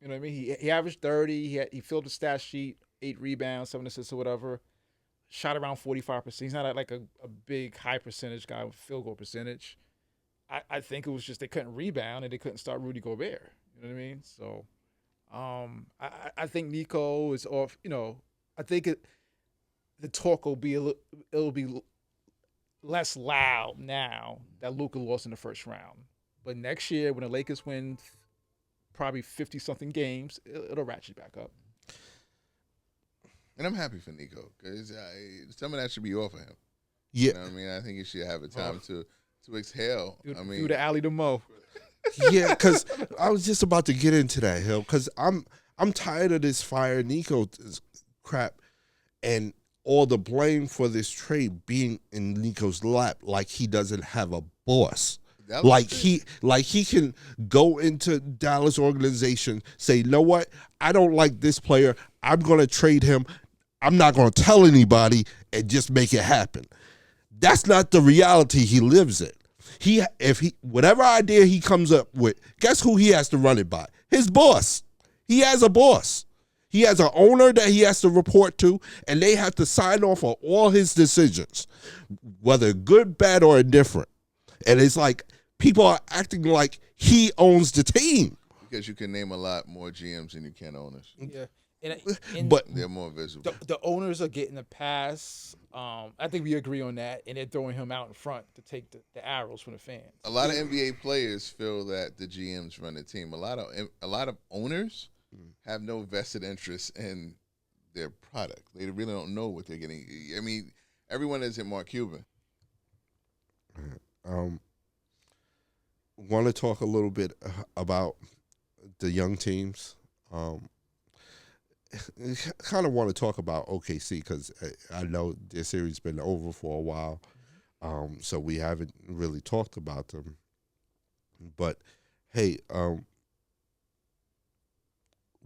Speaker 3: You know what I mean? He averaged 30. He filled the stat sheet, 8 rebounds, 7 assists or whatever. Shot around 45%. He's not like a big high percentage guy with field goal percentage. I think it was just they couldn't rebound and they couldn't start Rudy Gobert. You know what I mean? So I think Nico is off. You know, I think the talk will be it'll be less loud now that Luka lost in the first round. But next year, when the Lakers win probably 50-something games, it'll ratchet back up.
Speaker 2: And I'm happy for Nico because some of that should be off of him.
Speaker 1: Yeah,
Speaker 2: you know what I mean, I think he should have a time to exhale.
Speaker 3: Do the alley to Mo.
Speaker 1: Yeah, because I was just about to get into that, Hill, because I'm tired of this fire Nico crap and all the blame for this trade being in Nico's lap, like he doesn't have a boss. Like he can go into Dallas organization, say, you know what, I don't like this player, I'm gonna trade him. I'm not gonna tell anybody and just make it happen. That's not the reality he lives in. Whatever idea he comes up with, guess who he has to run it by? His boss. He has a boss. He has an owner that he has to report to, and they have to sign off on all his decisions, whether good, bad, or indifferent. And it's like people are acting like he owns the team.
Speaker 2: Because you can name a lot more GMs than you can owners.
Speaker 3: Yeah. And
Speaker 1: But
Speaker 2: they're more visible.
Speaker 3: the owners are getting a pass. I think we agree on that, and they're throwing him out in front to take the arrows from the fans.
Speaker 2: A lot of NBA players feel that the GMs run the team. A lot of owners have no vested interest in their product. They really don't know what they're getting. I mean, everyone isn't Mark Cuban.
Speaker 1: Want to talk a little bit about the young teams. Kind of want to talk about OKC because I know their series been over for a while, so we haven't really talked about them. But hey,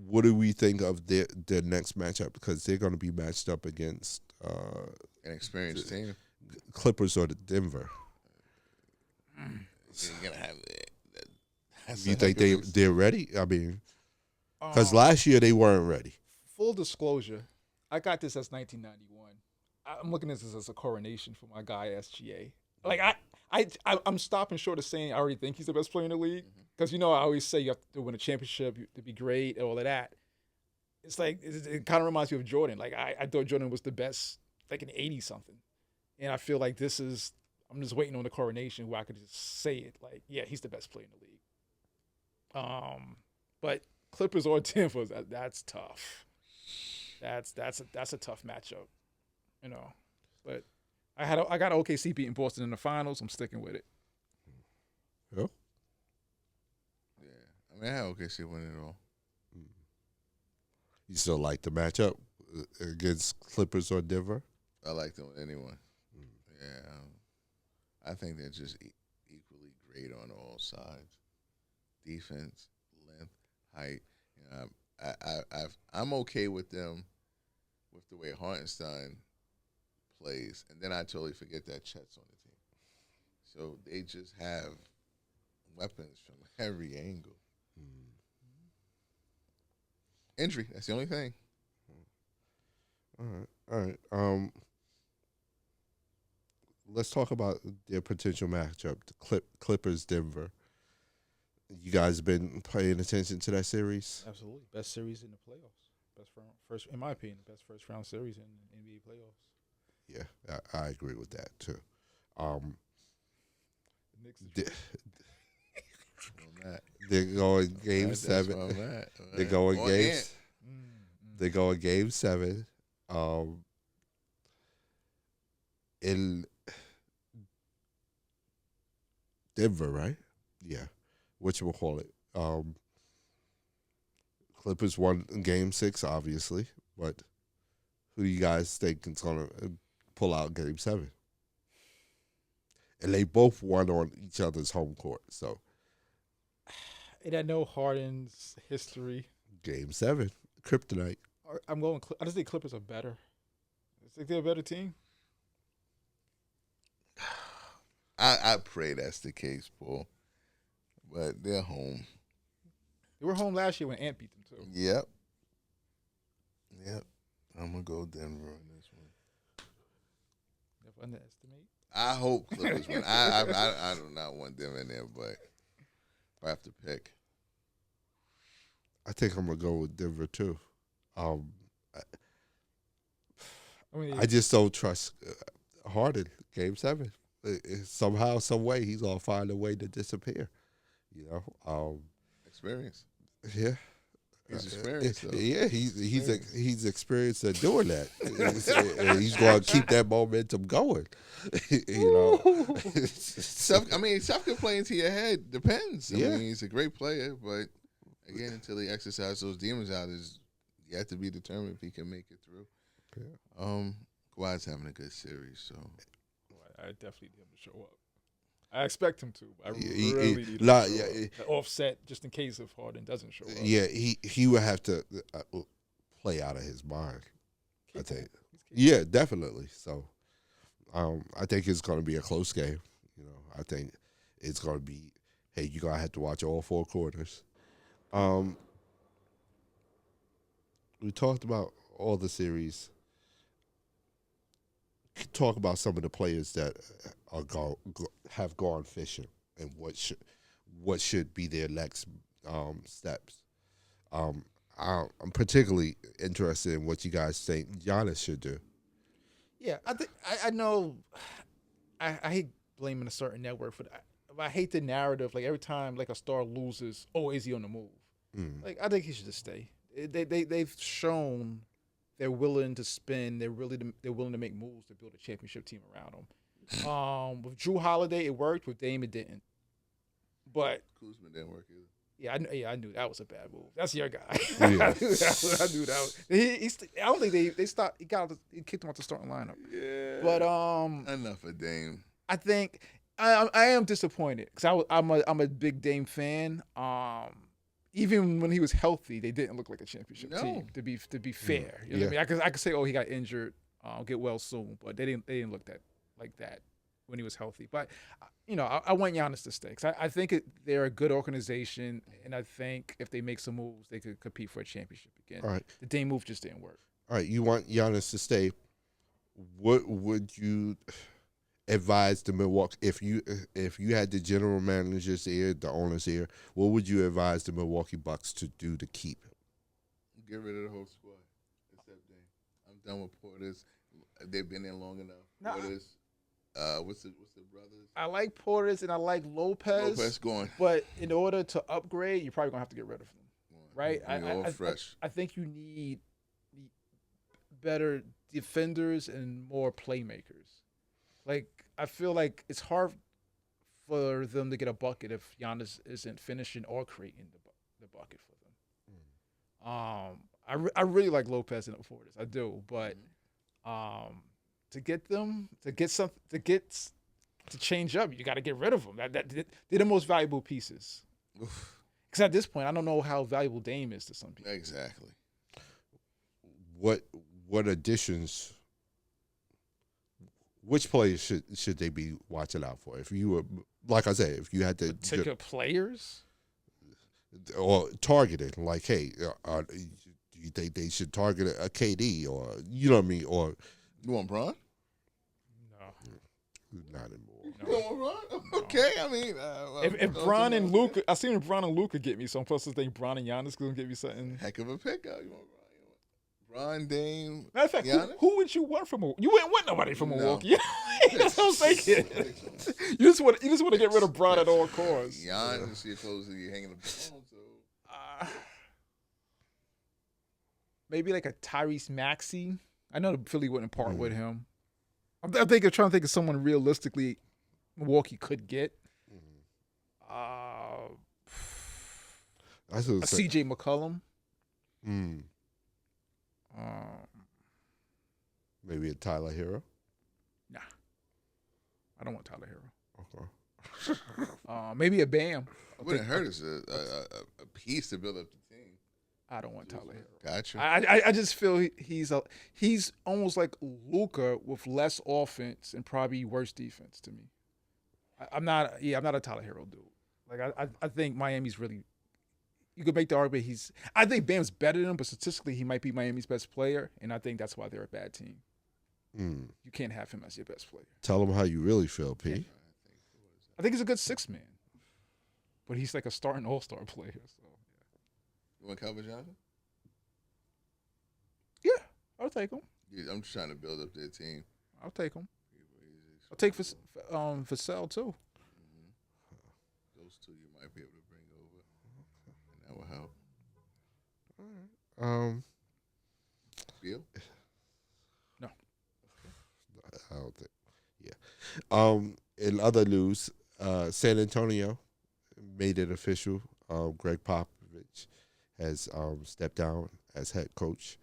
Speaker 1: what do we think of their next matchup? Because they're going to be matched up against
Speaker 2: An experienced team.
Speaker 1: Clippers or the Denver.
Speaker 2: You're gonna have that.
Speaker 1: You think they're ready? I mean, because last year they weren't ready.
Speaker 3: Full disclosure, I got this as 1991. I'm looking at this as a coronation for my guy SGA. Like I'm stopping short of saying I already think he's the best player in the league because I always say you have to win a championship to be great and all of that. It's like it kind of reminds me of Jordan. Like I thought Jordan was the best like in 80 something, and I feel like this is. I'm just waiting on the coronation where I could just say it like, yeah, he's the best player in the league. But Clippers or Denver, that's tough. That's a tough matchup, But I got OKC beating Boston in the finals. I'm sticking with it.
Speaker 1: Yeah.
Speaker 2: Yeah, I mean, I had OKC winning it all.
Speaker 1: You still like the matchup against Clippers or Denver?
Speaker 2: I like them with anyone. Yeah, I think they're just equally great on all sides. Defense, length, height. I'm okay with them with the way Hartenstein plays, and then I totally forget that Chet's on the team. So they just have weapons from every angle. Injury, that's the only thing.
Speaker 1: All right. Let's talk about their potential matchup, the Clippers, Denver. You guys been paying attention to that series?
Speaker 3: Absolutely, best series in the playoffs. First, in my opinion, the best first round series in NBA playoffs.
Speaker 1: Yeah, I agree with that too. They're going game 7. They're going games. They're going game 7. In Denver, right? Yeah. Whatchamacallit? Clippers won game 6, obviously, but who do you guys think is going to pull out game 7? And they both won on each other's home court, so.
Speaker 3: And I know Harden's history.
Speaker 1: Game 7, kryptonite.
Speaker 3: I just think Clippers are better. I think they're a better team.
Speaker 2: I pray that's the case, Paul. But they're home.
Speaker 3: They were home last year when Ant beat them, too.
Speaker 2: Yep. I'm going to go Denver on this one.
Speaker 3: Never underestimate.
Speaker 2: I hope Clippers win. I do not want them in there, but if I have to pick.
Speaker 1: I think I'm going to go with Denver, too. I just don't trust Harden, game 7. Somehow, some way, he's gonna find a way to disappear.
Speaker 2: Experience.
Speaker 1: Yeah,
Speaker 2: he's experienced.
Speaker 1: Yeah, he's experienced at doing that. And he's gonna keep that momentum going.
Speaker 2: Stuff can play into your head. Depends. I mean, he's a great player, but again, until he exercises those demons out, you have to be determined if he can make it through. Yeah. Kawhi's having a good series, so.
Speaker 3: I definitely need him to show up. I expect him to. I really need him to offset just in case if Harden doesn't show up.
Speaker 1: Yeah, he would have to play out of his mind. I think. Yeah, definitely. So, I think it's going to be a close game. I think it's going to be. Hey, you're going to have to watch all 4 quarters. we talked about all the series. Talk about some of the players that are have gone fishing and what should be their next steps. I'm particularly interested in what you guys think Giannis should do.
Speaker 3: Yeah, I think I know. I hate blaming a certain network for that. I hate the narrative. Like every time like a star loses, oh, is he on the move? Like I think he should just stay. They've shown they're willing to spend. They're willing to make moves to build a championship team around them. With Drew Holiday, it worked. With Dame, it didn't. But
Speaker 2: Kuzma didn't work either.
Speaker 3: Yeah, I knew that was a bad move. That's your guy.
Speaker 1: Yeah.
Speaker 3: I knew that was. I don't think they stopped. He kicked him out the starting lineup.
Speaker 2: Yeah.
Speaker 3: But
Speaker 2: enough of Dame.
Speaker 3: I think I am disappointed because I'm a big Dame fan. Even when he was healthy, they didn't look like a championship team. To be fair, you know what I mean. I could say, oh, he got injured, get well soon, but they didn't look like that when he was healthy. But I want Giannis to stay because I think they're a good organization, and I think if they make some moves, they could compete for a championship again.
Speaker 1: All right.
Speaker 3: The Dame move just didn't work.
Speaker 1: All right, you want Giannis to stay. What would you advise the Milwaukee if you had the general manager's ear, the owner's ear? What would you advise the Milwaukee Bucks to do to keep him?
Speaker 2: Get rid of the whole squad except Dame. I'm done with Portis. They've been in long enough. Portis. What's the brothers?
Speaker 3: I like Portis and I like Lopez.
Speaker 2: Lopez going.
Speaker 3: But in order to upgrade, you're probably gonna have to get rid of them, right?
Speaker 2: Fresh.
Speaker 3: I think you need better defenders and more playmakers. Like I feel like it's hard for them to get a bucket if Giannis isn't finishing or creating the bucket for them. I really like Lopez and Portis. I do, but to change up, you got to get rid of them. They're the most valuable pieces. Because at this point, I don't know how valuable Dame is to some people.
Speaker 2: Exactly.
Speaker 1: What additions? Which players should they be watching out for? If you were, like I said, if you had to
Speaker 3: particular players
Speaker 1: or targeted, like, hey, do you think they should target a KD or you know what I mean? Or
Speaker 2: you want Bron?
Speaker 1: Not anymore.
Speaker 2: No. You want Bron? Okay, I mean,
Speaker 3: if Bron and Luka, I seen Bron and Luka get me. So I'm supposed to think Bron and Giannis gonna get me something.
Speaker 2: Heck of a pickup. You want Bron, Dame.
Speaker 3: Matter of fact, who would you want from Milwaukee? You wouldn't want nobody from Milwaukee. No. That's what I'm saying. You just want to get rid of Bron at all costs.
Speaker 2: Giannis, your clothes you're hanging the phone. So
Speaker 3: maybe like a Tyrese Maxey. I know Philly wouldn't part with him. I'm trying to think of someone realistically Milwaukee could get. A CJ McCollum.
Speaker 1: Maybe a Tyler Hero.
Speaker 3: Nah, I don't want Tyler Hero.
Speaker 1: Okay.
Speaker 3: Maybe a Bam.
Speaker 2: Wouldn't hurt us a piece to build up the team.
Speaker 3: I don't want Tyler Hero.
Speaker 2: Gotcha.
Speaker 3: I just feel he's almost like Luka with less offense and probably worse defense to me. I'm not a Tyler Hero dude. Like I think Miami's really. You could make the argument I think Bam's better than him, but statistically he might be Miami's best player, and I think that's why they're a bad team. You can't have him as your best player.
Speaker 1: Tell him how you really feel, P.
Speaker 3: I think he's a good 6-man, but he's like a starting all-star player. So.
Speaker 2: You want Calvin Johnson?
Speaker 3: Yeah, I'll take him.
Speaker 2: Yeah, I'm just trying to build up their team.
Speaker 3: I'll take him. I'll take Vassell too.
Speaker 2: Those two you might be able to bring over, and that will help.
Speaker 1: All right.
Speaker 2: Beal?
Speaker 3: No.
Speaker 1: I don't think. Yeah. In other news, San Antonio made it official. Greg Popovich has stepped down as head coach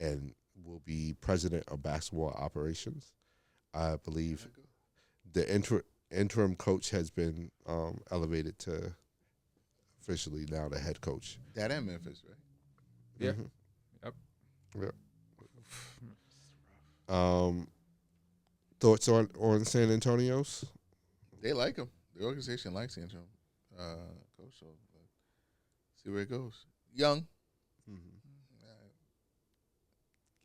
Speaker 1: and will be president of basketball operations. I believe the interim coach has been elevated to officially now the head coach.
Speaker 2: That in Memphis, right?
Speaker 3: Yeah.
Speaker 1: Mm-hmm. Yep. Thoughts on San Antonio's?
Speaker 2: They like him. The organization likes San Antonio coach. So see where it goes. Young.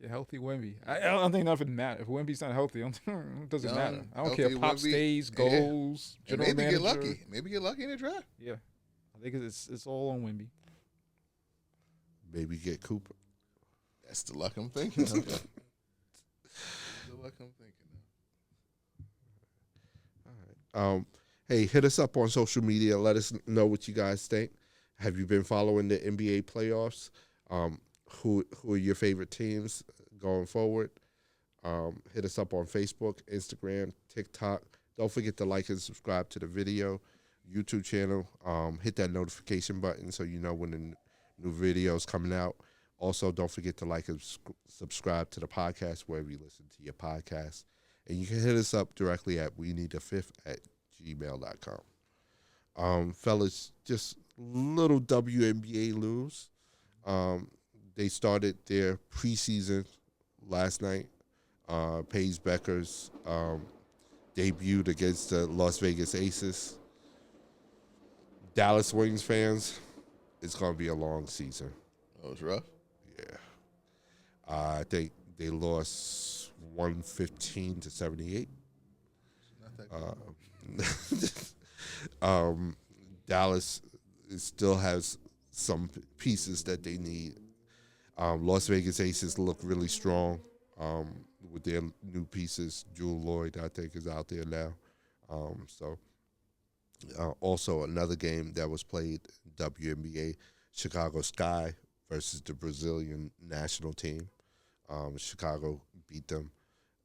Speaker 3: Get healthy, Wemby. I don't think nothing matters. If Wemby's not healthy, it doesn't matter. I don't care. Pop stays, goals, general
Speaker 2: maybe
Speaker 3: manager.
Speaker 2: get lucky. Maybe get lucky in the draft.
Speaker 3: Yeah, I think it's all on Wemby.
Speaker 1: Maybe get Cooper.
Speaker 2: That's the luck I'm thinking of. That's the luck I'm thinking of.
Speaker 1: All right. Hey, hit us up on social media. Let us know what you guys think. Have you been following the NBA playoffs? Who are your favorite teams going forward? Hit us up on Facebook, Instagram, TikTok. Don't forget to like and subscribe to the video, YouTube channel. Hit that notification button so you know when the new videos coming out. Also, don't forget to like and subscribe to the podcast wherever you listen to your podcast. And you can hit us up directly at WeNeeda5th@gmail.com. Fellas, just little WNBA news. They started their preseason last night. Paige Beckers debuted against the Las Vegas Aces. Dallas Wings fans, it's going to be a long season.
Speaker 2: Oh, it's rough?
Speaker 1: Yeah. I think they lost 115-78.
Speaker 2: Not that good.
Speaker 1: Dallas still has some pieces that they need. Las Vegas Aces look really strong with their new pieces. Jewel Lloyd, I think, is out there now. Also, another game that was played, WNBA, Chicago Sky versus the Brazilian national team. Chicago beat them.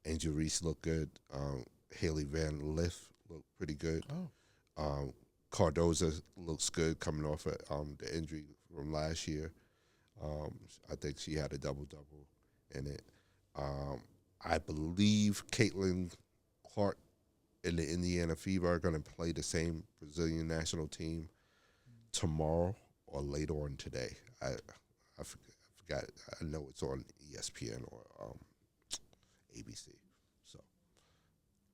Speaker 1: Angel Reese looked good. Haley Van Lith looked pretty good.
Speaker 2: Oh.
Speaker 1: Cardoza looks good coming off of the injury from last year. I think she had a double-double in it. I believe Caitlin Clark and the Indiana Fever are going to play the same Brazilian national team tomorrow or later on today. I forgot. I know it's on ESPN or ABC. So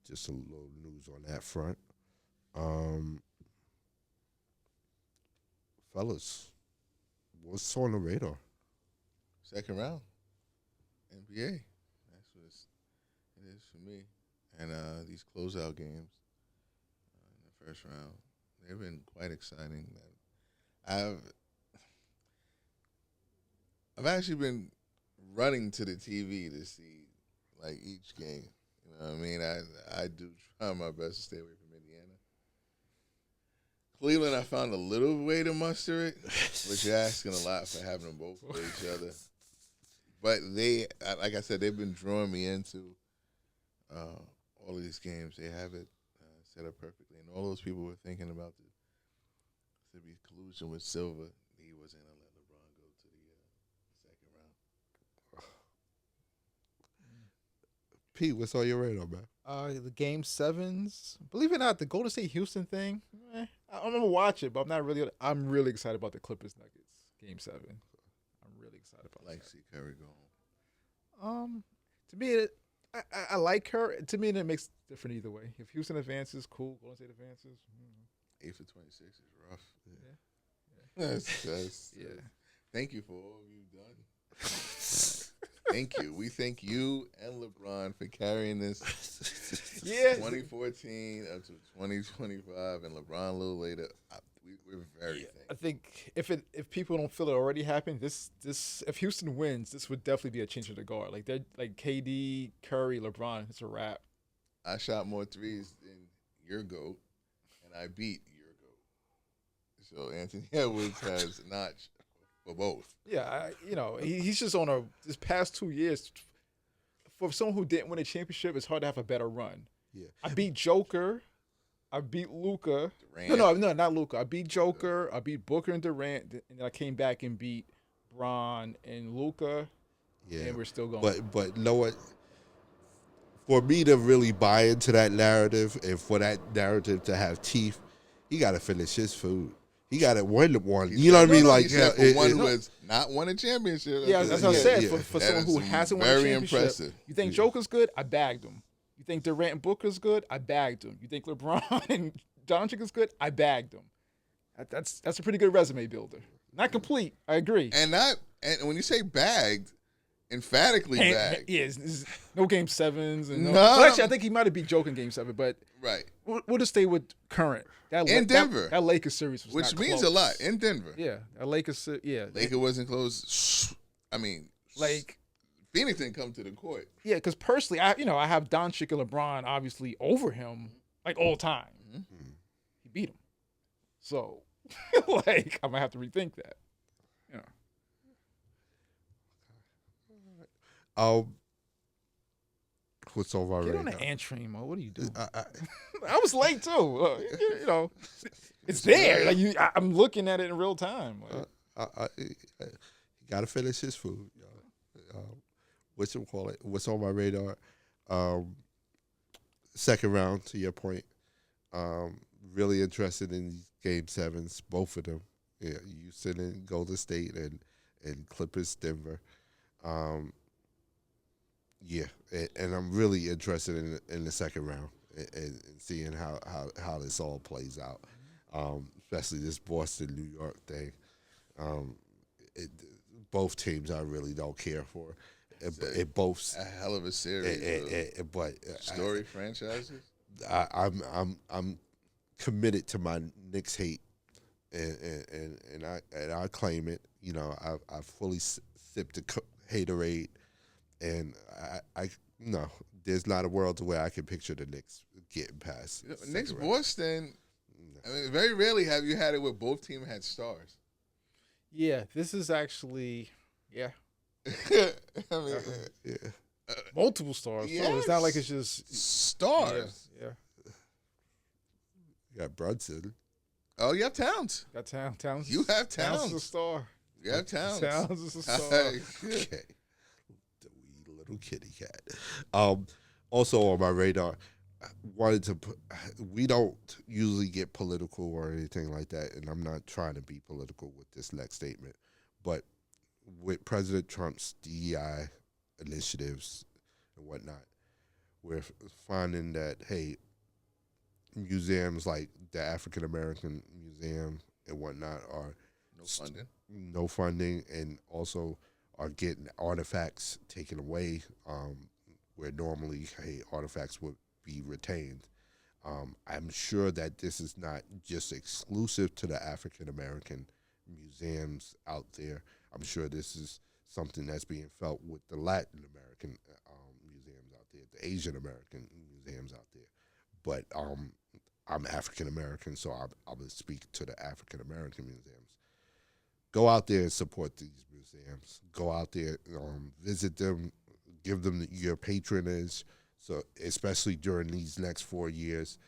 Speaker 1: just a little news on that front. Fellas, what's on the radar?
Speaker 2: Second round. NBA. That's what it is for me. And these closeout games in the first round, they've been quite exciting. I've actually been running to the TV to see like each game. You know what I mean? I do try my best to stay away from Indiana. Cleveland, I found a little way to muster it, but you're asking a lot for having them both play each other. But they, like I said, they've been drawing me into all of these games. They have it set up perfectly. And all those people were thinking about the collusion with Silver. He wasn't going to let LeBron go to the second round.
Speaker 1: Pete, what's on your radar, man?
Speaker 3: The Game 7s. Believe it or not, the Golden State Houston thing, I'm going to watch it, but I'm really excited about the Clippers Nuggets Game 7. I'm really excited about
Speaker 2: Like
Speaker 3: that.
Speaker 2: see Curry go home.
Speaker 3: To me, I like her. To me, it makes different either way. If Houston advances, cool. Golden State advances.
Speaker 2: 8 for 26 is rough.
Speaker 3: Yeah.
Speaker 2: That's
Speaker 3: Yeah.
Speaker 2: Thank you for all you've done. Thank you. We thank you and LeBron for carrying this 2014 up to 2025, and LeBron a little later. We're very thankful.
Speaker 3: I think if people don't feel it already happened, this if Houston wins, this would definitely be a change of the guard. Like they're like KD, Curry, LeBron. It's a wrap.
Speaker 2: I shot more threes than your GOAT, and I beat your GOAT. So Anthony Edwards has a notch for both.
Speaker 3: Yeah, he's just on this past 2 years. For someone who didn't win a championship, it's hard to have a better run.
Speaker 1: Yeah.
Speaker 3: I beat Joker. I beat Luka.
Speaker 2: Durant.
Speaker 3: No, not Luka. I beat Joker. I beat Booker and Durant, and then I came back and beat Bron and Luka.
Speaker 1: Yeah,
Speaker 3: and we're still going.
Speaker 1: But you know what? For me to really buy into that narrative, and for that narrative to have teeth, he got to finish his food. He got to win one. You know what I mean? Like
Speaker 2: for one who has not won a championship.
Speaker 3: Yeah, that's what I said.
Speaker 1: Yeah.
Speaker 3: For someone who hasn't won a
Speaker 2: very
Speaker 3: championship,
Speaker 2: impressive.
Speaker 3: You think Joker's good? I bagged him. You think Durant and Booker's good? I bagged him. You think LeBron and Doncic is good? I bagged him. That's a pretty good resume builder. Not complete. I agree.
Speaker 2: And when you say bagged, emphatically bag.
Speaker 3: Yeah, it's no game 7s and no.
Speaker 2: No.
Speaker 3: Well, actually, I think he might have beat joking game 7, but
Speaker 2: Right.
Speaker 3: we'll just stay with current.
Speaker 2: In Denver.
Speaker 3: That Lakers series was
Speaker 2: Which
Speaker 3: not
Speaker 2: means
Speaker 3: close.
Speaker 2: a lot. In Denver.
Speaker 3: Yeah, that Lakers. Yeah,
Speaker 2: Laker wasn't close. I mean,
Speaker 3: like
Speaker 2: Phoenix didn't come to the court.
Speaker 3: yeah, because personally, I have Doncic and LeBron obviously over him like all time.
Speaker 2: Mm-hmm.
Speaker 3: He beat him, so like I'm gonna have to rethink that. You know,
Speaker 1: what's on my
Speaker 3: get
Speaker 1: radar?
Speaker 3: on the ant train, Mo. What are you doing?
Speaker 1: I
Speaker 3: I was late too. It's there. Like I'm looking at it in real time. Like,
Speaker 1: he got to finish his food. What's on my radar? Second round, to your point. Really interested in these game 7s, both of them. Yeah, Houston and Golden State and Clippers, Denver. Yeah, and I'm really interested in the second round and seeing how this all plays out, especially this Boston New York thing. Both teams I really don't care for. It both
Speaker 2: a hell of a series.
Speaker 1: But
Speaker 2: story franchises.
Speaker 1: I'm committed to my Knicks hate, and I claim it. I fully sipped the haterade, and I no, there's not a world where I can picture the Knicks getting past.
Speaker 2: Knicks Boston. I mean, very rarely have you had it where both teams had stars.
Speaker 3: yeah, this is actually
Speaker 2: I mean,
Speaker 3: multiple stars.
Speaker 2: Yes.
Speaker 3: So it's not like it's just
Speaker 2: stars.
Speaker 3: Yeah.
Speaker 1: You got Brunson.
Speaker 2: Oh, you have Towns.
Speaker 3: Got Towns.
Speaker 2: You have
Speaker 3: Towns is a
Speaker 2: Towns.
Speaker 3: star.
Speaker 2: You have Towns.
Speaker 3: Towns is a star.
Speaker 1: Okay, the wee little kitty cat. Also on my radar, we don't usually get political or anything like that, and I'm not trying to be political with this next statement, but with President Trump's DEI initiatives and whatnot, we're finding that, hey, museums like the African American Museum and whatnot are no funding, and also are getting artifacts taken away where normally, hey, artifacts would be retained. I'm sure that this is not just exclusive to the African American museums out there. I'm sure this is something that's being felt with the Latin American museums out there, the Asian American museums out there. But I'm African American, so I'm going to speak to the African American museums. Go out there and support these museums. Go out there, visit them, give them your patronage. So especially during these next 4 years,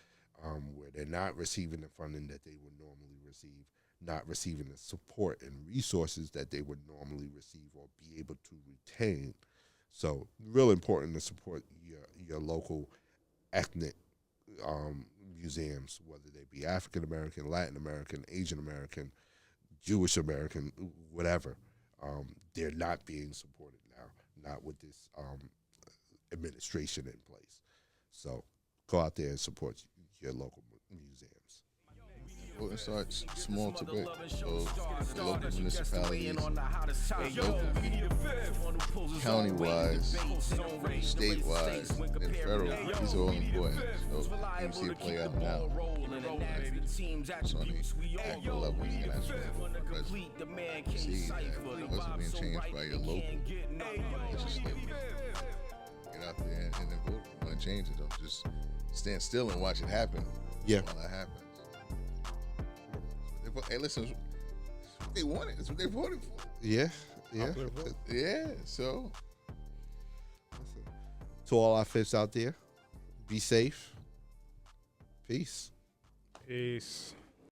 Speaker 1: where they're not receiving the funding that they would normally receive, not receiving the support and resources that they would normally receive or be able to retain. So real important to support your local ethnic museums, whether they be African American, Latin American, Asian American, Jewish American, whatever. They're not being supported now, not with this administration in place. So go out there and support your local museums.
Speaker 2: Well, it starts small to big. So local municipalities, local county-wise, statewise, and federal. These are all important. So you see it play out now. It's on the actual level international. Because you see that it wasn't being changed by your local legislature. Get out there and then vote. You want to change it, don't just stand still and watch it happen.
Speaker 1: Yeah.
Speaker 2: While that happens. Hey, listen, they wanted. It's what they voted for.
Speaker 1: Yeah.
Speaker 2: Yeah, so.
Speaker 1: To all our fifths out there, be safe. Peace.
Speaker 3: Peace.